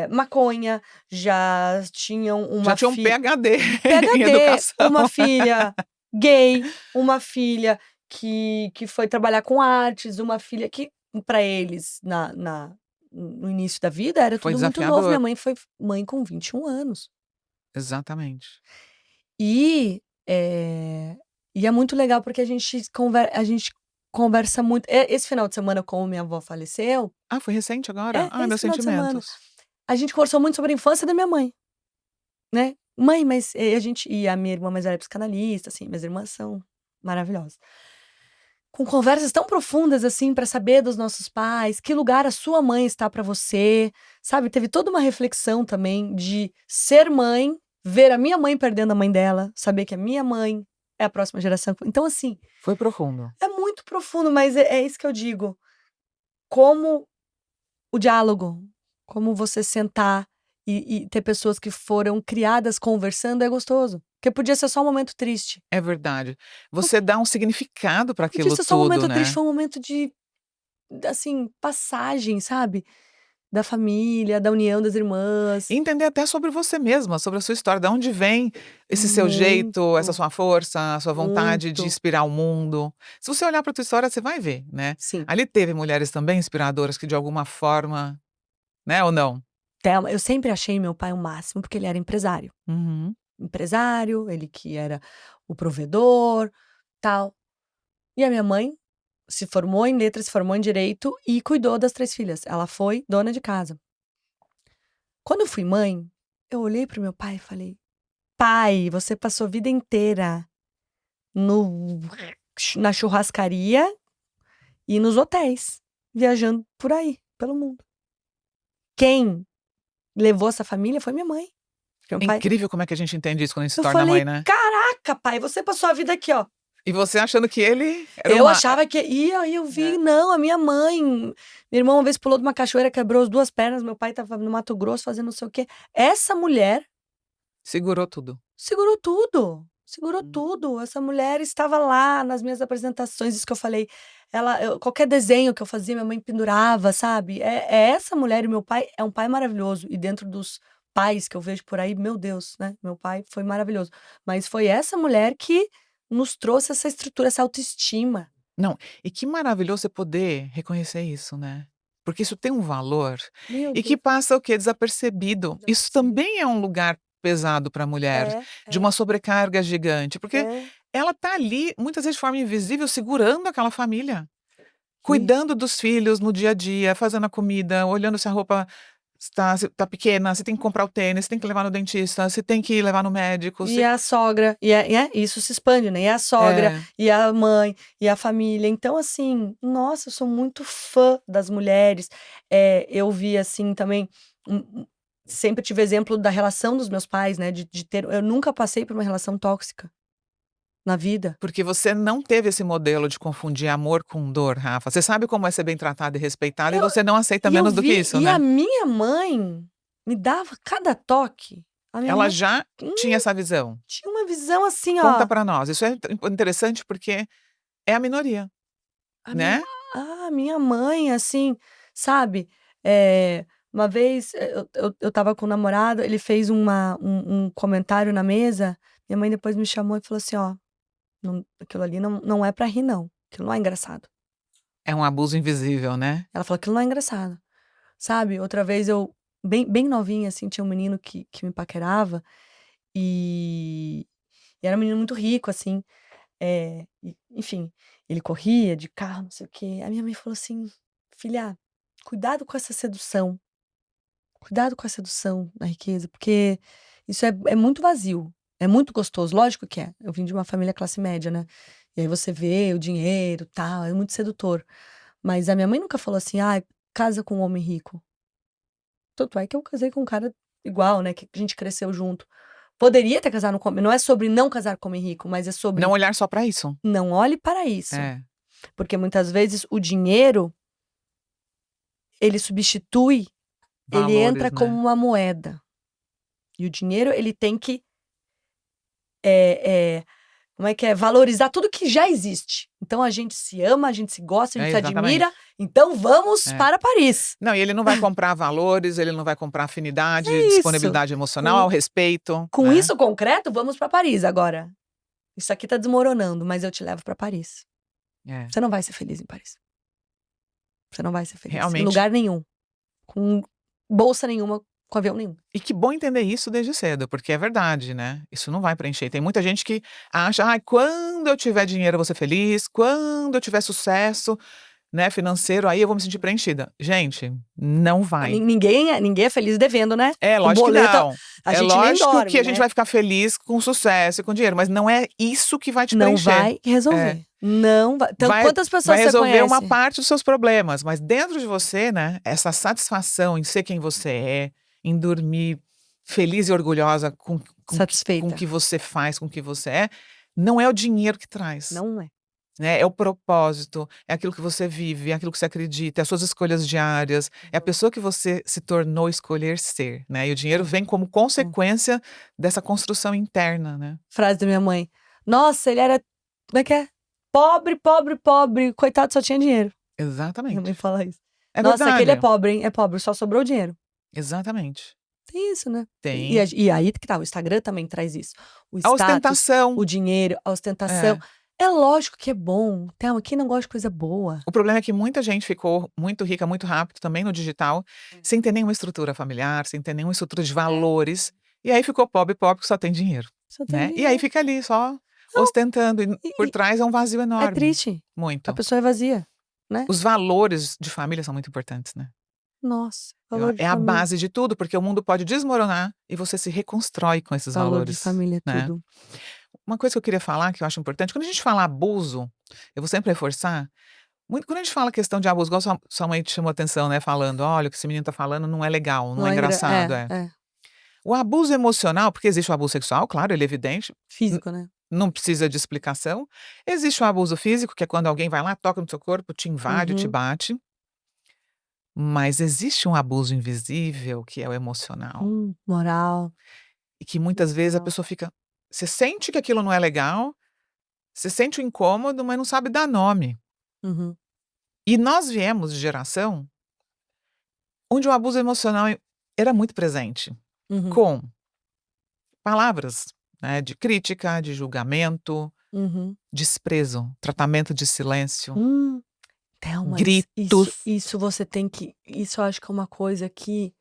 maconha, já tinham Já uma tinha um PhD em PhD, educação. uma filha gay, uma filha que foi trabalhar com artes, uma filha que para eles no início da vida era Foi tudo muito novo. Minha desafiador. mãe foi mãe com 21 anos. Exatamente. E, e é muito legal porque a gente conversa muito. Esse final de semana, como minha avó faleceu, Ah, foi recente agora? Ai, esse meus final de semana, sentimentos. a gente conversou muito sobre a infância da minha mãe, né. Mãe, mas e a minha irmã mais velha é psicanalista, assim, minhas irmãs são maravilhosas. Com conversas tão profundas, assim, pra saber dos nossos pais, que lugar a sua mãe está pra você, sabe. Teve toda uma reflexão também de ser mãe, ver a minha mãe perdendo a mãe dela, saber que a minha mãe é a próxima geração. Então, assim, Foi profundo. é muito profundo, mas é isso que eu digo, como o diálogo, como você sentar e ter pessoas que foram criadas conversando é gostoso, porque podia ser só um momento triste. É verdade. Você dá um significado para Podia aquilo ser só um tudo, momento triste, né. foi um momento de, assim, passagem, sabe, da família, da união das E irmãs. entender até sobre você mesma, sobre a sua história, da onde vem esse seu jeito, essa Muito, sua força, a sua vontade de muito. inspirar o mundo. Se você olhar para tua história, você vai ver, né. Sim. Ali teve mulheres também inspiradoras que de alguma forma, né, ou não? Thelma, eu sempre achei meu pai o máximo, porque ele era empresário. Uhum. Empresário, ele que era o provedor, tal. E a minha mãe se formou em letras, se formou em direito e cuidou das 3 filhas. Ela foi dona de casa. Quando eu fui mãe, eu olhei para o meu pai e falei: "Pai, você passou a vida inteira no na churrascaria e nos hotéis, viajando por aí, pelo mundo. Quem levou essa família foi minha mãe, porque meu É pai". incrível como é que a gente entende isso quando a gente se Eu torna mãe, falei: né. "Caraca, pai, você passou a vida aqui, ó". E você achando que ele era Eu uma achava que ia, aí eu vi, é, não, a minha mãe, meu irmão uma vez pulou de uma cachoeira, quebrou as 2 pernas, meu pai estava no Mato Grosso fazendo não sei o quê. Essa mulher segurou tudo. segurou tudo, segurou Hum. tudo. Essa mulher estava lá nas minhas apresentações, isso que eu falei, qualquer desenho que eu fazia, minha mãe pendurava, sabe. É essa mulher, e meu pai é um pai maravilhoso, e dentro dos pais que eu vejo por aí, meu Deus, né, meu pai foi maravilhoso. Mas foi essa mulher que nos trouxe essa estrutura, essa autoestima. Não, e que maravilhoso você poder reconhecer isso, né. Porque isso tem um valor Meu e que Deus, passa o quê? Desapercebido. já Isso percebi. também é um lugar pesado para a mulher, É, de é, uma sobrecarga gigante, porque é. ela tá ali, muitas vezes de forma invisível, segurando aquela família, E cuidando dos filhos no dia a dia, fazendo a comida, olhando se a roupa se tá pequena, se tem que comprar o tênis, se tem que levar no dentista, se tem que levar no médico, e se a sogra, isso se expande, né, e a sogra, é. e a mãe, e a família. Então, assim, nossa, eu sou muito fã das mulheres. Eu vi, assim, também, sempre tive exemplo da relação dos meus pais, né, de ter eu nunca passei por uma relação tóxica na vida. Porque você não teve esse modelo de confundir amor com dor, Rafa. Você sabe como é ser bem tratada e respeitada e Eu você não aceita eu menos do que vi isso, e a né. minha mãe me dava cada toque. A minha Ela mãe, já tinha hum, essa visão. tinha uma visão assim, Conta ó. pra nós. Isso é interessante porque é a minoria, A minha né. minha mãe, assim, sabe, eh, uma vez, eu estava com um namorado, ele fez um comentário na mesa, minha mãe depois me chamou e falou assim: "Ó, Aquilo ali não é pra rir, não. Aquilo não é engraçado. É um abuso invisível, né? Ela falou, aquilo não é engraçado. Sabe? Outra vez eu, bem novinha, assim, tinha um menino que me paquerava. E era um menino muito rico, assim. Enfim, ele corria de carro, não sei o quê. A minha mãe falou assim, filha, cuidado com essa sedução. Cuidado com a sedução na riqueza, porque isso é muito vazio. É muito gostoso, lógico que é. Eu vim de uma família classe média, né? E aí você vê o dinheiro, tal, é muito sedutor. Mas a minha mãe nunca falou assim, casa com um homem rico. Tanto é que eu casei com um cara igual, né? Que a gente cresceu junto. Poderia ter casado com homem. Não é sobre não casar com homem rico, mas é sobre Não olhar só pra isso. não olhe para isso. É. Porque muitas vezes o dinheiro, ele substitui, ele entra Valores, como né? uma moeda. E o dinheiro, ele tem que como é que é? Valorizar tudo que já existe. Então a gente se ama, a gente se gosta, a gente se Exatamente. admira. Então vamos É. para Paris. Não, e ele não vai comprar valores, ele não vai comprar afinidade, É isso. disponibilidade emocional, respeito. Com né? isso concreto, vamos para Paris agora. Isso aqui tá desmoronando, mas eu te levo para Paris. É. Você não vai ser feliz em Paris. Você não vai ser feliz. Realmente. Em lugar nenhum. Com bolsa nenhuma, com avião nenhum. E que bom entender isso desde cedo, porque é verdade, né? Isso não vai preencher. Tem muita gente que acha, quando eu tiver dinheiro eu vou ser feliz, quando eu tiver sucesso, né, financeiro, aí eu vou me sentir preenchida. Gente, não vai. Ninguém é feliz devendo, né? É, Com lógico que boleto, não. a É gente nem lógico dorme, que a né? gente vai ficar feliz com sucesso e com dinheiro, mas não é isso que vai te Não preencher. vai resolver. Não vai. Então, Vai, quantas pessoas vai você resolver conhece? uma parte dos seus problemas, mas dentro de você, né, essa satisfação em ser quem você é, em dormir feliz e orgulhosa com Satisfeita. o que você faz, com o que você é, não é o dinheiro que traz. Não é. Né? É o propósito, é aquilo que você vive, é aquilo que você acredita, é as suas escolhas diárias, é a pessoa que você se tornou escolher ser, né? E o dinheiro vem como consequência dessa construção interna, né? Frase da minha mãe. Nossa, ele era, como é que é? Pobre, pobre, pobre. Coitado, só tinha dinheiro. Minha Exatamente. mãe fala isso. É Nossa, verdade. aquele é pobre, hein? É pobre, só sobrou dinheiro. Exatamente. Tem isso, né? Tem. E aí que tá, o Instagram também traz isso. O A status, ostentação. o dinheiro, a ostentação. É lógico que é bom. Thelma, quem não gosta de coisa boa? O problema é que muita gente ficou muito rica muito rápido também no digital, sem ter nenhuma estrutura familiar, sem ter nenhuma estrutura de valores. E aí ficou pobre porque só tem dinheiro. Só tem Né? dinheiro. E aí fica ali só ostentando. E por trás é um vazio enorme. É triste. Muito. A pessoa é vazia, né? Os valores de família são muito importantes, né? Nossa, valor de É a família. base de tudo, porque o mundo pode desmoronar e você se reconstrói com esses Valor valores. de família é né? tudo. Uma coisa que eu queria falar, que eu acho importante, quando a gente fala abuso, eu vou sempre reforçar, quando a gente fala questão de abuso, igual sua mãe te chamou atenção, né? Falando, olha, o que esse menino tá falando não é legal, não é engraçado. O abuso emocional, porque existe o abuso sexual, claro, ele é evidente. Físico, né? Não precisa de explicação. Existe o abuso físico, que é quando alguém vai lá, toca no seu corpo, te invade, te bate. Mas existe um abuso invisível, que é o emocional. Moral. E que muitas vezes a pessoa fica... Você sente que aquilo não é legal, você sente o incômodo, mas não sabe dar nome. E nós viemos de geração onde o abuso emocional era muito presente. Com palavras, né, de crítica, de julgamento, desprezo, tratamento de silêncio, Thelma, gritos. isso você tem que... Isso eu acho que é uma coisa que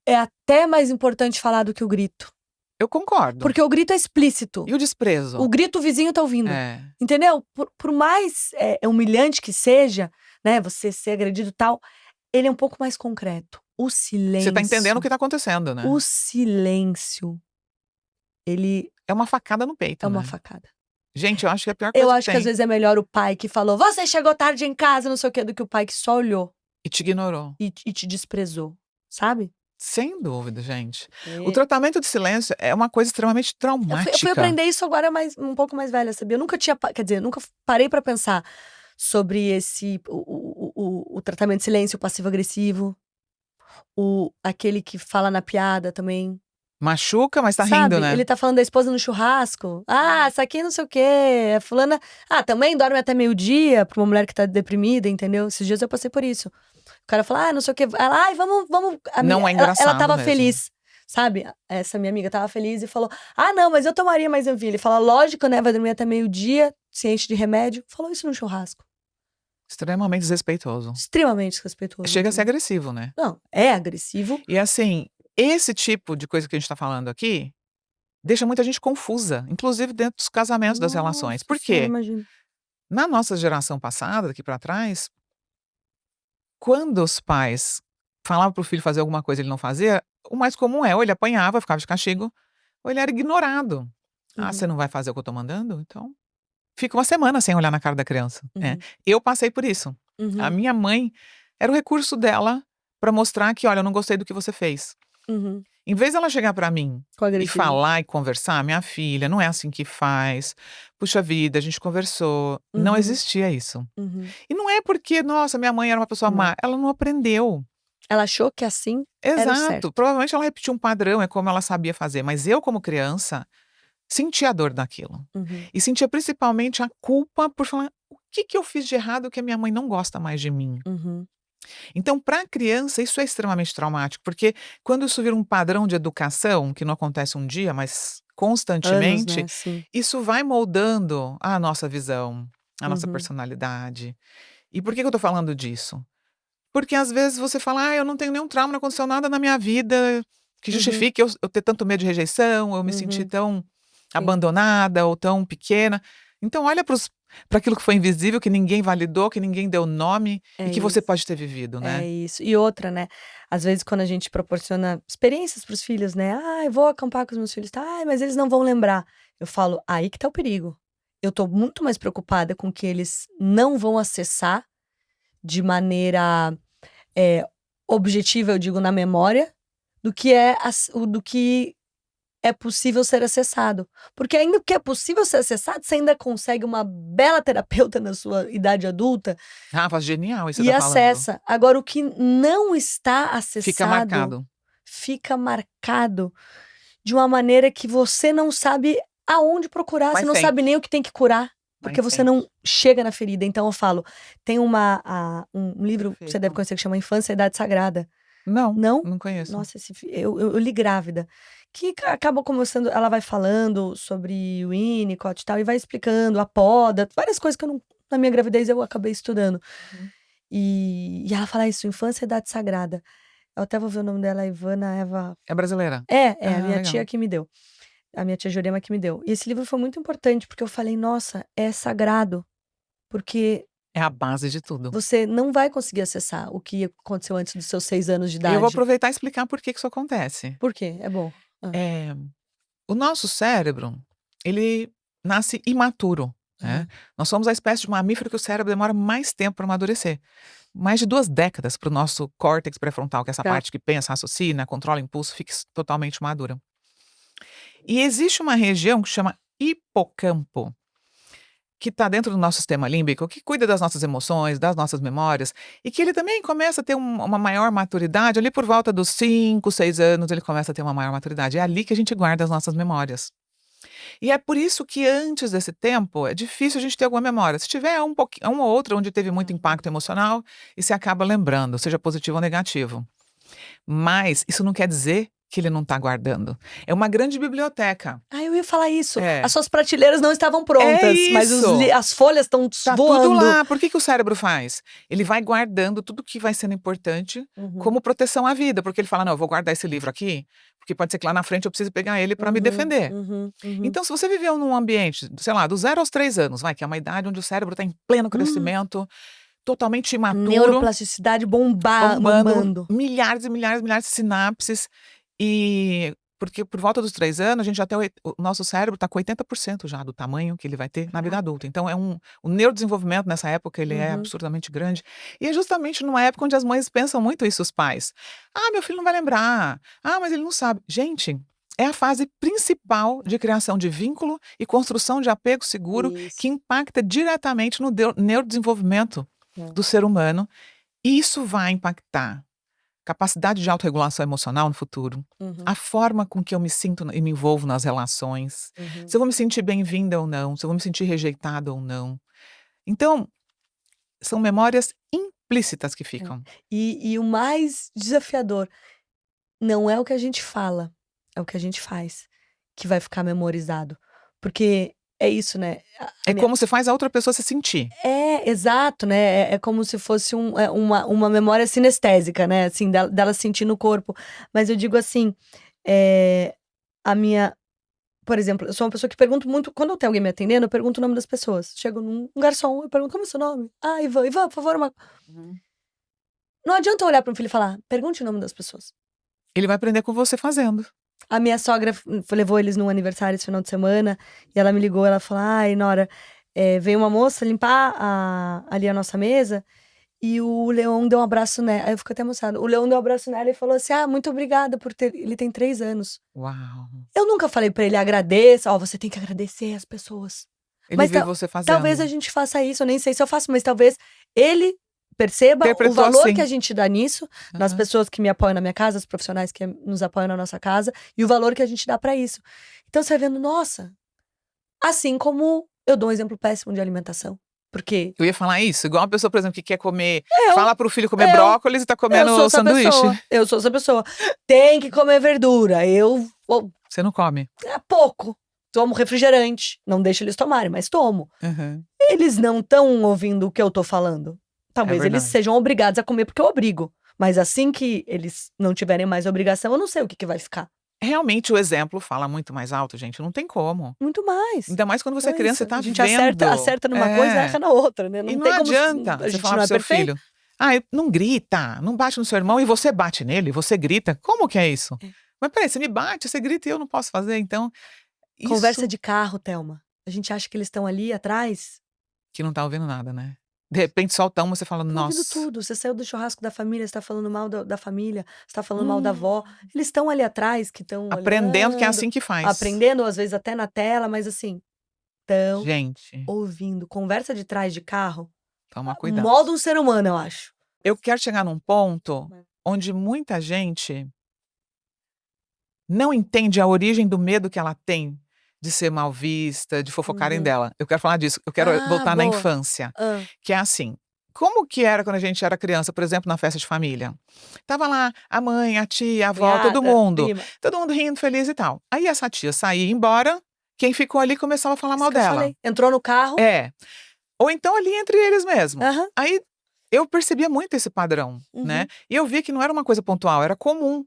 é até mais importante falar do que o grito. Eu concordo. Porque o grito é explícito. E o desprezo? O grito o vizinho tá ouvindo. Entendeu? Por mais humilhante que seja, né, você ser agredido e tal, ele é um pouco mais concreto. O silêncio... Você tá entendendo o que tá acontecendo, né? O silêncio, ele... É uma facada no peito, É uma né? facada. Gente, eu acho que é a pior coisa Eu que acho que tem. às vezes é melhor o pai que falou, você chegou tarde em casa, não sei o quê, do que o pai que só olhou. E te ignorou. E te desprezou, sabe? Sem dúvida, gente. O tratamento de silêncio é uma coisa extremamente traumática. Eu fui aprender isso agora um pouco mais velha, sabia? Eu nunca tinha, quer dizer, nunca parei pra pensar sobre o tratamento de silêncio passivo-agressivo. Aquele que fala na piada também. Machuca, mas tá Sabe? rindo, né? Ele tá falando da esposa no churrasco. Essa aqui não sei o quê. A fulana... também dorme até meio-dia pra uma mulher que tá deprimida, entendeu? Esses dias eu passei por isso. O cara fala, não sei o quê. Ela, vamos... Não é engraçado Ela tava mesmo. feliz. sabe? Essa minha amiga tava feliz e falou: ah, não, mas eu tomaria mais Anvil. Ele fala: lógico, né? Vai dormir até meio-dia, se enche de remédio. Falou isso no churrasco. Extremamente desrespeitoso. Extremamente desrespeitoso. Chega a ser agressivo, né? Não, é agressivo. E assim, esse tipo de coisa que a gente tá falando aqui deixa muita gente confusa, inclusive dentro dos casamentos, das relações. Nossa Por senhora, quê? imagina. Na nossa geração passada, daqui pra trás, quando os pais falavam pro filho fazer alguma coisa e ele não fazia, o mais comum é ou ele apanhava, ficava de castigo, ou ele era ignorado. "Ah, você Uhum, não vai fazer o que eu tô mandando? Então" fica uma semana sem olhar na cara da criança, né. uhum, Eu passei por isso. A uhum, minha mãe era o recurso dela pra mostrar que: "Olha, eu não gostei do que você fez". uhum. Em vez dela chegar pra mim Com e agressivo. falar e conversar: "Minha filha, não é assim que faz. Puxa vida, a gente conversou". Não Uhum, existia isso. uhum. E não é porque, nossa, minha mãe era uma pessoa Não. má, ela não aprendeu. Ela achou que assim era o Exato, certo. provavelmente ela repetiu um padrão, é como ela sabia fazer, mas eu como criança, sentia a dor daquilo. Uhum, E sentia principalmente a culpa por falar: "O que que eu fiz de errado que a minha mãe não gosta mais de mim?". uhum. Então, para a criança, isso é extremamente traumático, porque quando isso vira um padrão de educação, que não acontece um dia, mas Anos, constantemente, né? Sim. isso vai moldando a nossa visão, a nossa Uhum, personalidade. E por que que eu tô falando disso? Porque às vezes você fala: "Ah, eu não tenho nenhum trauma, não aconteceu nada na minha vida que uhum, justifique eu ter tanto medo de rejeição, eu me sentir uhum. tão Sim, abandonada ou tão pequena". Então olha para aquilo que foi invisível, que ninguém validou, que ninguém deu nome e é que você isso. pode ter vivido, É né. isso. E outra, né, às vezes quando a gente proporciona experiências para os filhos, né, "Ai, vou acampar com os meus filhos", tá, "Ai, mas eles não vão lembrar". Eu falo: "Aí que tá o perigo". Eu tô muito mais preocupada com que eles não vão acessar de maneira, eh, objetiva, eu digo na memória, do que do que é possível ser acessado. Porque ainda que é possível ser acessado, você ainda consegue uma bela terapeuta na sua idade adulta Rafa, genial isso que e você tá falando. acessa. Agora o que não está Fica acessado, marcado. fica marcado de uma maneira que você não sabe aonde procurar, você Mas não sabe sente, nem o que tem que curar, mas porque você sente. não chega na ferida. Então eu falo, tem um livro que você deve Perfeito. conhecer que chama Infância e Idade Sagrada. Não, Não? não conheço. Nossa, eu li grávida, que acaba começando, ela vai falando sobre o Winnicott e tal, e vai explicando a poda, várias coisas que eu não, na minha gravidez eu acabei estudando. Uhum. E ela fala isso, Infância e Idade Sagrada. Eu até vou ver o nome dela, Ivana Eva. É brasileira? É, a Ah, minha tia legal. que me deu. A minha tia Jurema que me deu. E esse livro foi muito importante, porque eu falei, nossa, é sagrado, porque É a base de tudo. você não vai conseguir acessar o que aconteceu antes dos seus 6 anos de Eu vou idade. aproveitar e explicar por que que isso acontece. Por quê? É bom. Hã. Eh, o nosso cérebro, ele nasce imaturo, né. Uhum. Nós somos a espécie de mamífero que o cérebro demora mais tempo para amadurecer. Mais de 2 décadas para o nosso córtex pré-frontal, que é essa Pra parte que pensa, raciocina, controla impulso, fique totalmente madura. E existe uma região que chama hipocampo, que está dentro do nosso sistema límbico, que cuida das nossas emoções, das nossas memórias, e que ele também começa a ter uma maior maturidade, ali por volta dos 5, 6 anos, ele começa a ter uma maior maturidade. É ali que a gente guarda as nossas memórias. E é por isso que antes desse tempo, é difícil a gente ter alguma memória. Se tiver um ou outro onde teve muito Uhum. impacto emocional, e você acaba lembrando, seja positivo ou negativo. Mas isso não quer dizer que ele não está guardando. É uma grande biblioteca. Ah, eu ia falar isso. As É. suas prateleiras não estavam É prontas, mas isso! as folhas estão Tá tudo voando. lá. Por que que o cérebro faz? Ele vai guardando tudo que vai sendo importante Uhum, como proteção à vida, porque ele fala: "Não, eu vou guardar esse livro aqui, porque pode ser que lá na frente eu precise pegar ele para me uhum, defender". uhum, uhum. Então, se você viveu num ambiente, sei lá, do 0 aos 3 anos, vai, que é uma idade onde o cérebro está em pleno Hum, crescimento, totalmente imaturo, neuroplasticidade bombando bombando. milhares e milhares e milhares de sinapses, e porque por volta dos 3 anos a gente já tem o nosso cérebro está com 80% já do tamanho que ele vai ter na vida Caraca. adulta. Então o neurodesenvolvimento nessa época ele é Uhum. absurdamente grande, e é justamente numa época onde as mães pensam muito isso, os pais: "Ah, meu filho não vai lembrar. Ah, mas ele não sabe". Gente, é a fase principal de criação de vínculo e construção de apego seguro que Isso. impacta diretamente no neurodesenvolvimento É. do ser humano, e isso vai impactar capacidade de autorregulação emocional no futuro, Uhum, a forma com que eu me sinto e me envolvo nas relações, uhum. se eu vou me sentir bem-vinda ou não, se eu vou me sentir rejeitada ou não. Então, são memórias implícitas que É. ficam. E o mais desafiador, não é o que a gente fala, é o que a gente faz que vai ficar memorizado. Porque é isso, né? É como você faz a outra pessoa se sentir. Exato, né? É como se fosse uma memória sinestésica, né? Assim, dela sentir no corpo. Mas eu digo assim, a minha. Por exemplo, eu sou uma pessoa que pergunto muito. Quando eu tenho alguém me atendendo, eu pergunto o nome das pessoas. Chego num garçom, eu pergunto como é o seu nome? Ah, Ivan, por favor, uma. Não adianta eu olhar para um filho e falar, pergunte o nome das pessoas. Ele vai aprender com você fazendo. A minha sogra levou eles num aniversário esse final de semana e ela me ligou, ela falou: ai, Nora, veio uma moça limpar ali a nossa mesa e o Leão deu um abraço nela. Aí eu fico até emocionada. O Leão deu um abraço nela e falou assim: ah, muito obrigada por ter. Ele tem 3 anos. Uau. Eu nunca falei pra ele agradeça, ó, você tem que agradecer as pessoas. Ele Mas vê você talvez fazendo. a gente faça isso, eu nem sei se eu faço, mas talvez ele perceba o Interpretou valor assim. que a gente dá nisso, nas Aham. pessoas que me apoiam na minha casa, os profissionais que nos apoiam na nossa casa, e o valor que a gente dá pra isso. Então você vai vendo, nossa, assim como eu dou um exemplo péssimo de alimentação. Porque Eu ia falar isso, igual uma pessoa, por exemplo, que quer comer, eu, fala pro filho comer eu, brócolis e tá eu sou comendo essa sanduíche. pessoa. Eu sou essa pessoa. Tem que comer verdura. Você não come. É pouco. Tomo refrigerante. Não deixo eles tomarem, mas tomo. Uhum. Eles não estão ouvindo o que eu tô falando. É Talvez eles verdade. sejam obrigados a comer porque eu obrigo. Mas assim que eles não tiverem mais obrigação, eu não sei o que vai ficar. Realmente o exemplo fala muito mais alto, gente, não tem como. Muito mais. Ainda mais quando você Então é é criança, isso. você tá A gente vendo. acerta numa coisa e erra na outra, né? E Não não tem como. adianta A você gente falar não pro é seu perfeito. filho: "Ah, não grita, não bate no seu irmão", e você bate nele, você grita. Como que é isso? Mas peraí, você me bate, você grita e eu não posso fazer, então Conversa isso de carro, Thelma. A gente acha que eles estão ali atrás. que não tá ouvindo nada, né. De repente solta uma, você fala: Estão ouvindo "Nossa". tudo. Você saiu do churrasco da família, você tá falando mal da família, você tá falando mal da avó. Eles estão ali atrás, que estão Aprendendo que é olhando, assim que faz. aprendendo, às vezes até na tela, mas assim, estão Gente, ouvindo. Conversa de trás de carro, toma o cuidado. modo um ser humano, eu acho. Eu quero chegar num ponto onde muita gente não entende a origem do medo que ela tem de ser mal vista, de fofocarem Uhum. dela. Eu quero falar disso, eu quero Ah, voltar na boa. infância, Hã. que é assim, como que era quando a gente era criança, por exemplo, na festa de família? Tava lá a mãe, a tia, a avó, Cunhada, prima. todo mundo rindo, feliz e tal. Aí essa tia saía e ia embora, quem ficou ali começava a falar Isso mal que eu dela. falei. Entrou no carro. É. Ou então ali entre eles mesmo. Aham. Aí eu percebia muito esse padrão, né, Uhum. e eu via que não era uma coisa pontual, era comum.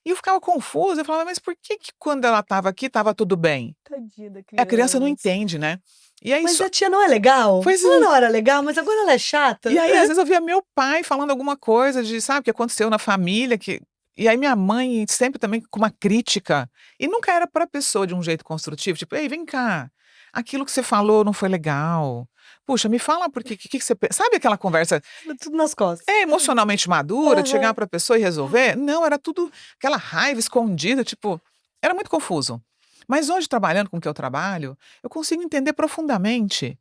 E eu ficava confusa, eu falava: "Mas por que que quando ela estava aqui estava tudo bem?". Tadinha da A criança não criança. entende, né. E aí Mas só a tia não é legal? pois Ela é. não era legal, mas agora ela é E chata? aí às vezes eu via meu pai falando alguma coisa de sabe, que aconteceu na família que e aí minha mãe sempre também com uma crítica, e nunca era pra pessoa de um jeito construtivo, tipo: "Ei, vem cá, aquilo que você falou não foi legal. Puxa, me fala por que você pe", sabe aquela conversa Tudo nas costas. emocionalmente madura, de chegar Aham. pra pessoa e resolver? Não, era tudo aquela raiva escondida, tipo, era muito confuso. Mas hoje trabalhando com o que eu trabalho, eu consigo entender profundamente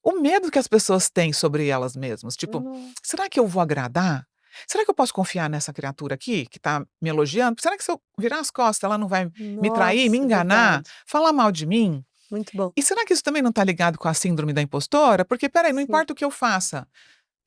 o medo que as pessoas têm sobre elas mesmas, tipo: No "Será que eu vou agradar? Será que eu posso confiar nessa criatura aqui, que tá me elogiando? Será que se eu virar as costas ela não vai me trair, me Nossa, enganar, verdade. falar mal de mim? Muito bom. E será que isso também não tá ligado com a síndrome da impostora? Porque espera aí, não Sim. importa o que eu faça,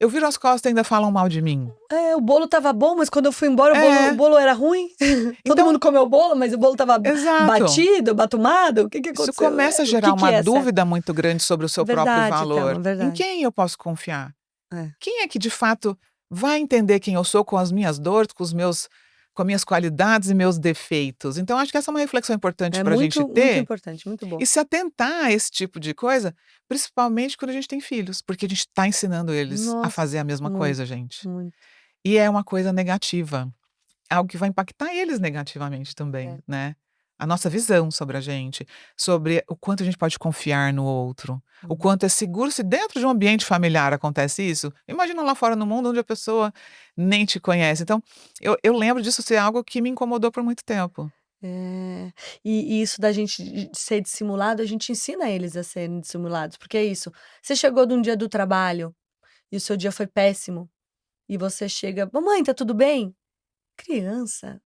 eu viro as costas e ainda falam mal de mim". É, o bolo estava bom, mas quando eu fui embora o É, bolo era ruim. Todo então mundo comeu o bolo, mas o bolo estava exato. batido, batumado. O que Isso aconteceu? começa a O gerar que uma é certo? dúvida muito grande sobre o seu próprio Verdade, valor. Thelma, Em verdade. quem eu posso confiar? É. Quem é que de fato vai entender quem eu sou com as minhas dores, com as minhas qualidades e meus defeitos? Então acho que essa é uma reflexão importante É para a gente muito, muito ter importante, muito bom. e se atentar a esse tipo de coisa, principalmente quando a gente tem filhos, porque a gente está ensinando eles a Nossa, fazer a mesma muito, coisa, gente. muito. E é uma coisa negativa. Algo que vai impactar eles negativamente também, É. né. A nossa visão sobre a gente, sobre o quanto a gente pode confiar no outro, o Uhum. quanto é seguro se dentro de um ambiente familiar acontece isso, imagina lá fora no mundo onde a pessoa nem te conhece. Então, eu lembro disso ser algo que me incomodou por muito tempo. É. E isso da gente de ser dissimulado, a gente ensina eles a serem dissimulados, porque é isso, você chegou de um dia do trabalho e o seu dia foi péssimo, e você chega: "Mamãe, tá tudo bem?" Criança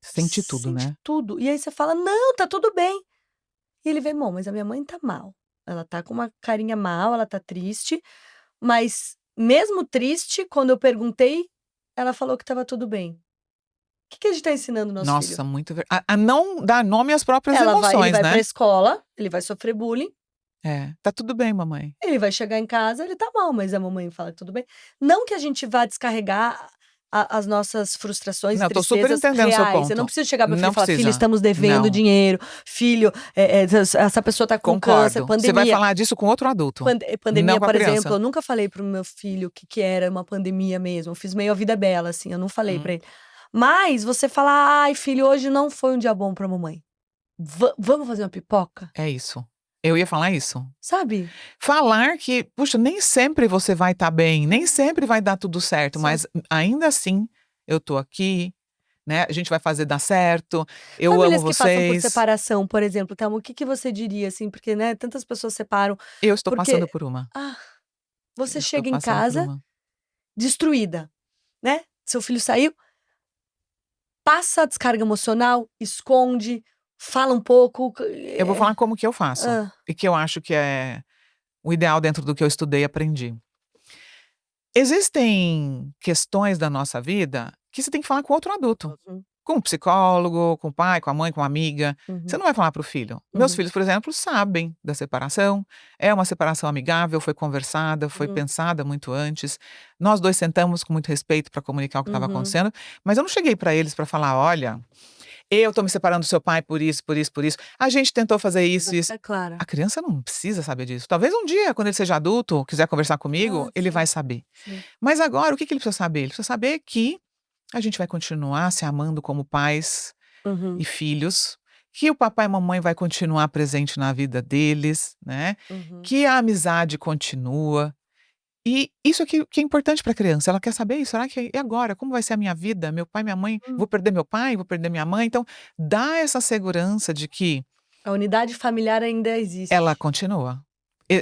Sente tudo, sente né. tudo, e aí você fala: "Não, tá tudo bem". E ele vê: "Bom, mas a minha mãe tá mal, ela tá com uma carinha mal, ela tá triste, mas mesmo triste, quando eu perguntei, ela falou que estava tudo bem". que a gente tá ensinando o nosso filho? Nossa, muito a não dar nome às próprias Ele emoções, vai pra né. escola, ele vai sofrer bullying, É, "Tá tudo bem mamãe". ele vai chegar em casa, ele tá mal, mas a mamãe fala que tudo bem. Não que a gente vá descarregar as nossas frustrações e Não, tô super tristezas entendendo o seu reais. Eu não ponto. preciso chegar pro meu filho Não e falar: "Filho, precisa. estamos devendo Não, dinheiro. Filho, essa pessoa tá com câncer, concordo. Você vai pandemia". falar disso com outro adulto, não Pandemia, com a por exemplo, criança. eu nunca falei para o meu filho que era uma pandemia mesmo, eu fiz meio a vida bela, assim, eu não falei pra Hum, ele. Mas você falar: "Ai filho, hoje não foi um dia bom pra mamãe. Vamos fazer uma pipoca?", é isso. Eu ia falar isso. sabe? Falar que, puxa, nem sempre você vai estar bem, nem sempre vai dar tudo certo, Exato. mas ainda assim, eu tô aqui, né, a gente vai fazer dar certo, eu amo Famílias que passam por vocês, separação, por exemplo, Thelma, o que você diria, assim, porque, né, tantas pessoas separam, eu estou passando porque por uma, ah, eu você estou chega em passando por casa uma. destruída, né, seu filho saiu, passa a descarga emocional, esconde, fala um pouco, Eu vou falar como que eu faço, hã. e que eu acho que é o ideal dentro do que eu estudei e aprendi. Existem questões da nossa vida que você tem que falar com outro adulto. Uhum, Com um psicólogo, com o pai, com a mãe, com uma amiga. Você uhum, não vai falar para o filho. Meus uhum, filhos, por exemplo, sabem da separação. É uma separação amigável, foi conversada, foi uhum, pensada muito antes. Nós 2 sentamos com muito respeito para comunicar o que estava uhum. acontecendo, mas eu não cheguei para eles para falar: "Olha, eu estou me separando do seu pai por isso, por isso, por isso. A gente tentou fazer isso, isso". Você é clara. A criança não precisa saber disso. Talvez um dia, quando ele seja adulto, quiser conversar comigo, Ah, ele sim, vai saber. sim. Mas agora, o que que ele precisa saber? Ele precisa saber que a gente vai continuar se amando como pais e Uhum, filhos, que o papai e mamãe vai continuar presente na vida deles, né, uhum. que a amizade continua. E isso aqui que é importante para a criança, ela quer saber isso, será que e agora, como vai ser a minha vida? Meu pai, minha mãe, vou Hum. perder meu pai, vou perder minha mãe? Então, dá essa segurança de que A unidade familiar ainda ela existe. continua.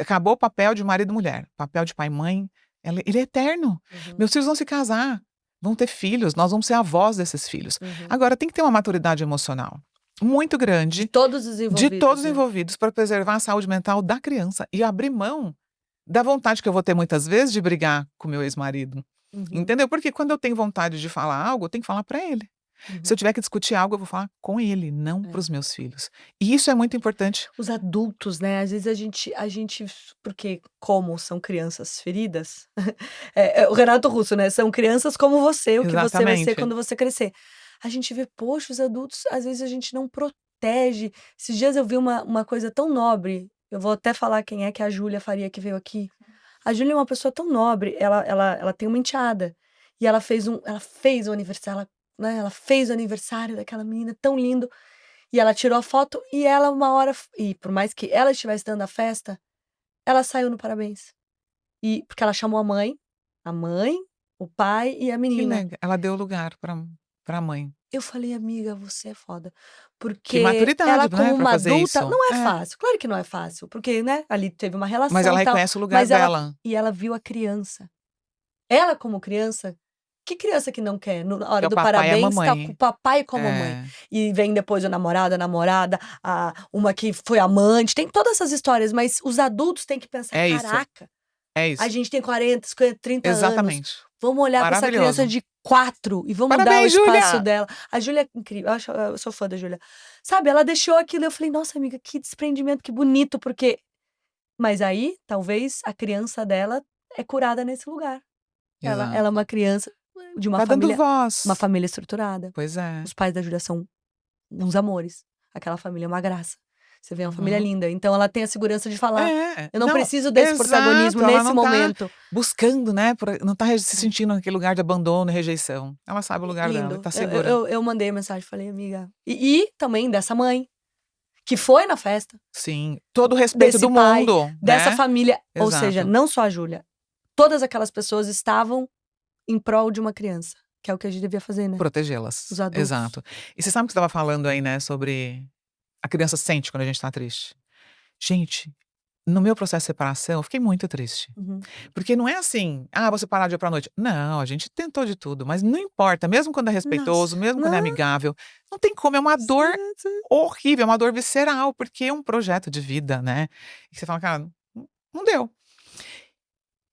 Acabou o papel de marido e mulher, papel de pai e mãe, ele é eterno. Uhum, Meus filhos vão se casar, vão ter filhos, nós vamos ser avós desses filhos. uhum. Agora tem que ter uma maturidade emocional muito De grande todos os de envolvidos, todos os né. envolvidos para preservar a saúde mental da criança e abrir mão da vontade que eu vou ter muitas vezes de brigar com meu ex-marido, Uhum, entendeu? Porque quando eu tenho vontade de falar algo, eu tenho que falar para ele. Se uhum. eu tiver que discutir algo, eu vou falar com ele, não para É. os meus filhos. E isso é muito importante. Os adultos, né, às vezes a gente porque como são crianças feridas, o Renato Russo, né, são crianças como você, o que você vai ser Exatamente. quando você crescer. A gente vê, poxa, os adultos, às vezes a gente não protege. Esses dias eu vi uma coisa tão nobre, eu vou até falar quem é, que é a Júlia Faria que veio aqui. A Júlia é uma pessoa tão nobre, ela tem uma enteada, e ela fez o aniversário, ela fez o aniversário daquela menina tão lindo. E ela tirou a foto e ela uma hora e por mais que ela estivesse dando a festa, ela saiu no parabéns. E porque ela chamou a mãe, o pai e a Que menina. legal, ela deu lugar para a mãe. Eu falei: "Amiga, você é foda". Que Porque ela maturidade, como né, para uma fazer adulta isso. não é É, fácil, claro que não é fácil, porque, né, ali teve uma mas relação ela e tal, reconhece o lugar mas dela. ela viu a criança. Ela como criança, que criança que não quer, na Que hora é o do papai e a parabéns, tá com o mamãe. papai e com a mamãe. É, E vem depois o namorado, a namorada, uma que foi amante, tem todas essas histórias, mas os adultos têm que pensar: é isso, "Caraca, é a isso. gente tem 40, 50, 30 anos, Exatamente. vamos olhar para essa criança Maravilhoso. de 4 e vamos dar o Parabéns, espaço Júlia! dela". A Júlia é incrível, eu sou fã da Júlia. Sabe, ela deixou aquilo, eu falei: "Nossa amiga, que desprendimento, que bonito", porque mas aí, talvez, a criança dela é curada nesse lugar. Ela é Exato. uma criança de Tá dando uma voz. família estruturada. Pois é. Os pais da Júlia são uns amores. Aquela família é uma graça. Você vê, é uma família Uhum. linda, então ela tem a segurança de falar: É, "Eu não não, preciso desse protagonismo exato, ela nesse não tá momento". buscando, né, não tá se É, sentindo naquele lugar de abandono e rejeição. Ela sabe o lugar dela e lindo. tá Eu eu segura. eu eu mandei mensagem, falei: "Amiga", e também dessa mãe, que foi na festa, Sim, todo o respeito desse do pai, mundo, dessa né. família, ou seja, Exato. não só a Júlia, todas aquelas pessoas estavam em prol de uma criança, que é o que a gente devia fazer, né, os Protegê-las, adultos. exato. E você sabe o que você estava falando aí, né, sobre a criança sente quando a gente tá triste. Gente, no meu processo de separação, eu fiquei muito triste. Uhum. Porque não é assim: "Ah, vou separar do dia pra noite". Não, a gente tentou de tudo, mas não importa, mesmo quando é Nossa, respeitoso, mesmo quando é não, amigável, não tem como, é uma dor sim, sim. horrível, é uma dor visceral, porque é um projeto de vida, né. E você fala: "Cara, não deu".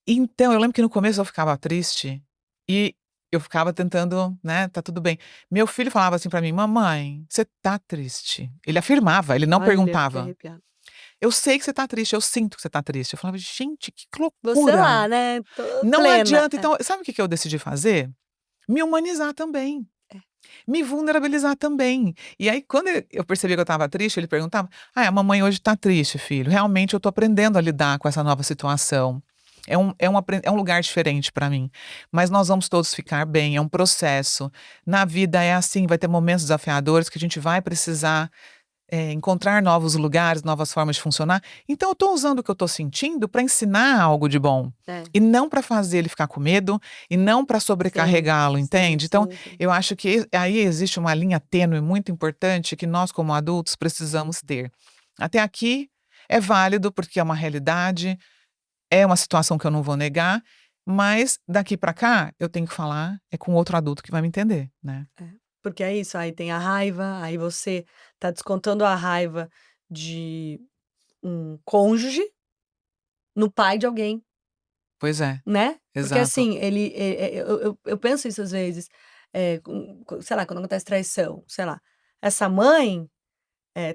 Então, eu lembro que no começo eu ficava triste, e eu ficava tentando, né, tá tudo bem. Meu filho falava assim pra mim: "Mamãe, você tá triste?". Ele afirmava, ele não Olha, fiquei perguntava. arrepiada. "Eu sei que você tá triste, eu sinto que você tá triste". Eu falava: "Gente, que Você loucura". lá, né, Não plena. adianta. Então, sabe o que que eu decidi fazer? Me humanizar também, me vulnerabilizar também. E aí quando eu percebi que eu estava triste, ele perguntava: "Ai, a mamãe hoje tá triste, filho. Realmente eu tô aprendendo a lidar com essa nova situação. É um lugar diferente pra mim, mas nós vamos todos ficar bem, é um processo. Na vida é assim, vai ter momentos desafiadores que a gente vai precisar encontrar novos lugares, novas formas de funcionar. Então eu estou usando o que eu estou sentindo para ensinar algo de bom. É, E não para fazer ele ficar com medo, e não para sim, sobrecarregá-lo, sim, entende? Então, sim, sim. eu acho que aí existe uma linha tênue muito importante que nós, como adultos, precisamos ter. Até aqui é válido, porque é uma realidade, é uma situação que eu não vou negar, mas daqui para cá eu tenho que falar com outro adulto que vai me entender, né? É, porque é isso, aí tem a raiva, aí você tá descontando a raiva de um cônjuge no pai de alguém, Pois é, né. Porque exato. assim, ele, eu penso isso às vezes, sei lá, quando acontece traição, sei lá, essa mãe,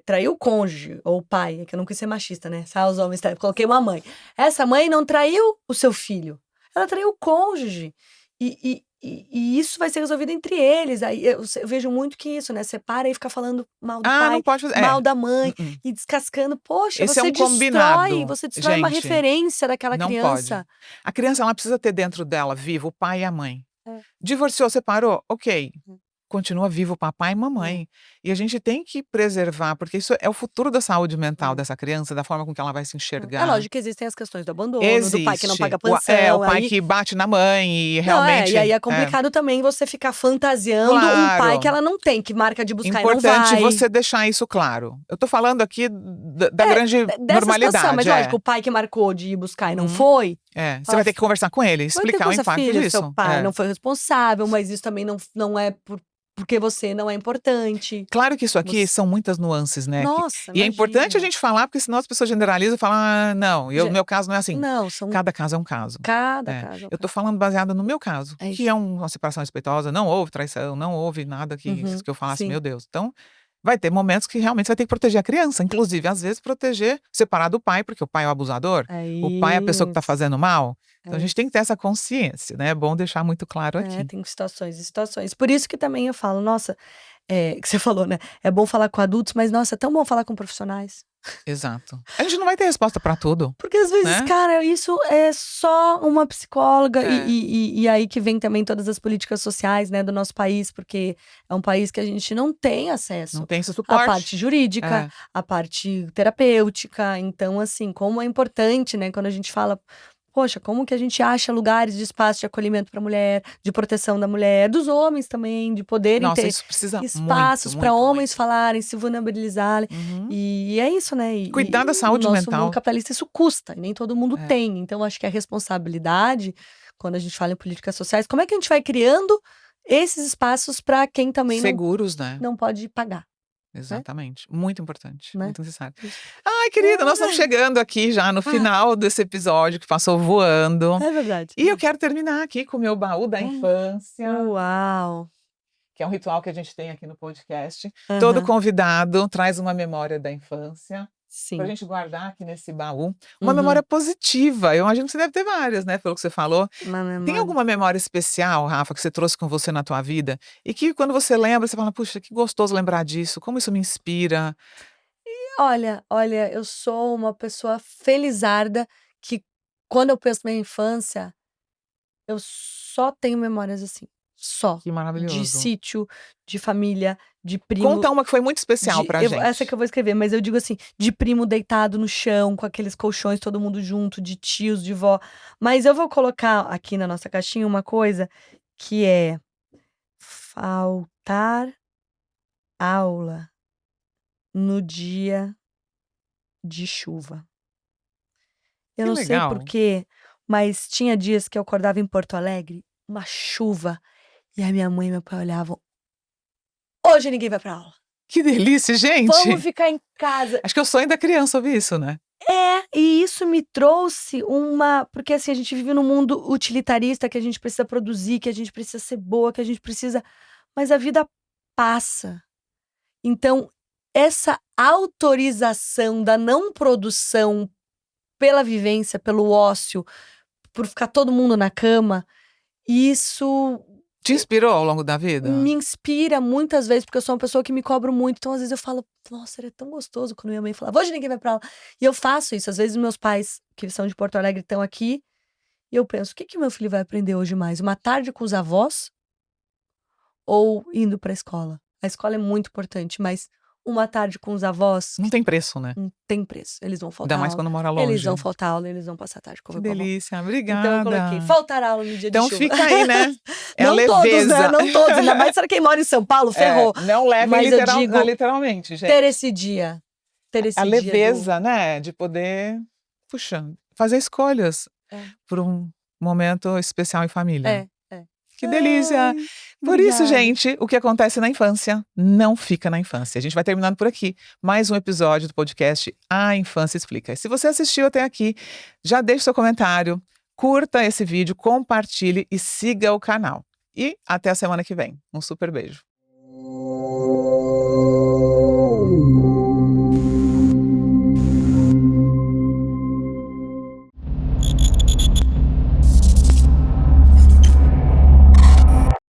traiu o cônjuge ou o pai, é que eu não quis ser machista, né, só os homens traem, coloquei uma mãe. Essa mãe não traiu o seu filho, ela traiu o cônjuge. E isso vai ser resolvido entre eles, aí eu vejo muito que isso, né, separa e fica falando mal do Ah, não pai, pode fazer. mal da mãe, Mm-mm. e descascando. Poxa, Esse é um combinado, você destrói uma gente, referência daquela não pode. criança. A criança ela precisa ter dentro dela vivo o pai e a mãe. É, Divorciou, separou, ok, uhum, continua vivo o papai e é, mamãe. E a gente tem que preservar, porque isso é o futuro da saúde mental é, dessa criança, da forma com que ela vai se é enxergar. lógico que existem as questões do abandono, do pai que não paga Existe. O pensão, pai aí que bate na mãe e não, e aí realmente é complicado também você ficar fantasiando um pai que claro. ela não tem, que marca de buscar e não Importante vai. você deixar isso claro. Eu tô falando aqui da É, grande dessa situação, mas normalidade, lógico, é. o pai que marcou de ir buscar e não Uhum. foi, É, você fala: vai ter que conversar com ele, "Vai ter explicar o coisa, impacto filho, seu disso. pai É. não foi responsável, mas isso também não é porque você não é importante". Claro que isso aqui Você são muitas nuances, né, Nossa, e é importante a imagina. gente falar, porque senão as pessoas generalizam e falam: "Ah, não, Já meu caso não é assim". não, são Cada caso é um caso. cada É. caso é um Eu tô caso. falando baseada no meu caso, É que isso. é uma separação respeitosa, não houve traição, não houve nada Uhum, que eu falasse: sim. "Meu Deus". Então, vai ter momentos que realmente você vai ter que proteger a criança, inclusive, às vezes, proteger separar do pai, porque o pai é o abusador, É o pai é a pessoa que tá isso, fazendo mal. Então é a gente tem que isso. ter essa consciência, né, é bom deixar muito claro É, aqui. tem situações e situações. Por isso que também eu falo: "Nossa", que você falou, né, é bom falar com adultos, mas nossa, é tão bom falar com profissionais. Exato. A gente não vai ter resposta pra tudo, Porque às vezes, né. cara, isso é só uma psicóloga É, e aí que vem também todas as políticas sociais, né, do nosso país, porque é um país que a gente não tem não acesso tem esse à suporte. parte jurídica, É. à parte terapêutica. Então, assim, como é importante, né, quando a gente fala, poxa, como que a gente acha lugares de espaço de acolhimento para a mulher, de proteção da mulher, dos homens também, de poderem Nossa, ter isso precisa muito, espaços para muito, homens muito. falarem, se vulnerabilizarem. Uhum. E é isso, né, Cuidar da no saúde nosso mundo mental. capitalista isso custa, e nem todo mundo É. tem. Então acho que a responsabilidade, quando a gente fala em políticas sociais, como é que a gente vai criando esses espaços para quem também Seguros, né. não pode pagar, né, Exatamente. Muito importante, né. muito necessário. Isso. Ai, querida, nós estamos chegando aqui já no Ah, final desse episódio que passou voando. é verdade, é E eu verdade. quero terminar aqui com o meu baú da infância, Uau! que é um ritual que a gente tem aqui no podcast. Todo Aham, convidado traz uma memória da infância, pra sim. gente guardar aqui nesse baú. Uma memória Uhum. positiva, eu imagino que você deve ter várias, né, pelo que você falou. Uma Tem memória. alguma memória especial, Rafa, que você trouxe com você na tua vida, e que quando você lembra, você fala: "Puxa, que gostoso lembrar disso, como isso me inspira"? Olha, eu sou uma pessoa felizarda que quando eu penso na minha infância, eu só tenho memórias assim, só. Que De maravilhoso. sítio, de família, de primo, Conta uma que foi muito especial pra essa que gente. eu vou escrever, mas eu digo assim, de primo deitado no chão, com aqueles colchões todo mundo junto, de tios, de vó. Mas eu vou colocar aqui na nossa caixinha uma coisa que é faltar aula no dia de chuva. Eu Que não sei legal. porquê, mas tinha dias que eu acordava em Porto Alegre, uma chuva, e a minha mãe e meu pai olhavam: "Hoje ninguém vai pra aula. Que delícia, Vamos gente. ficar em casa". Acho que é o sonho da criança ouvir isso, né. E isso me trouxe porque assim, a gente vive num mundo utilitarista, que a gente precisa produzir, que a gente precisa ser boa, que a gente precisa. Mas a vida passa. Então, essa autorização da não produção pela vivência, pelo ócio, por ficar todo mundo na cama, isso Te inspirou ao longo da vida? me inspira muitas vezes, porque eu sou uma pessoa que me cobro muito. Então, às vezes, eu falo, nossa, era tão gostoso quando minha mãe falava, hoje ninguém vai pra aula. E eu faço isso. Às vezes, meus pais, que são de Porto Alegre, estão aqui, e eu penso, o que meu filho vai aprender hoje mais? Uma tarde com os avós ou indo pra escola? A escola é muito importante, mas uma tarde com os avós Não tem preço, né? não tem preço. Eles vão Ainda faltar mais aula. quando mora longe. Eles vão faltar aula, eles vão passar a tarde com Que a vovó. delícia, Então eu coloquei, obrigada. faltar aula no dia Então de chuva. fica aí, né? É a Não todos, leveza. né? Não todos. Ainda mais para quem mora em São Paulo, ferrou. Não levem Mas eu digo, literalmente, gente. ter esse dia. Ter esse A dia leveza, né? De poder, puxa, fazer escolhas por um momento especial em família. Que delícia! Ai, Por isso, obrigada. gente, o que acontece na infância não fica na infância. A gente vai terminando por aqui. Mais um episódio do podcast A Infância Explica. E se você assistiu até aqui, já deixe seu comentário, curta esse vídeo, compartilhe e siga o canal. E até a semana que vem. Um super beijo.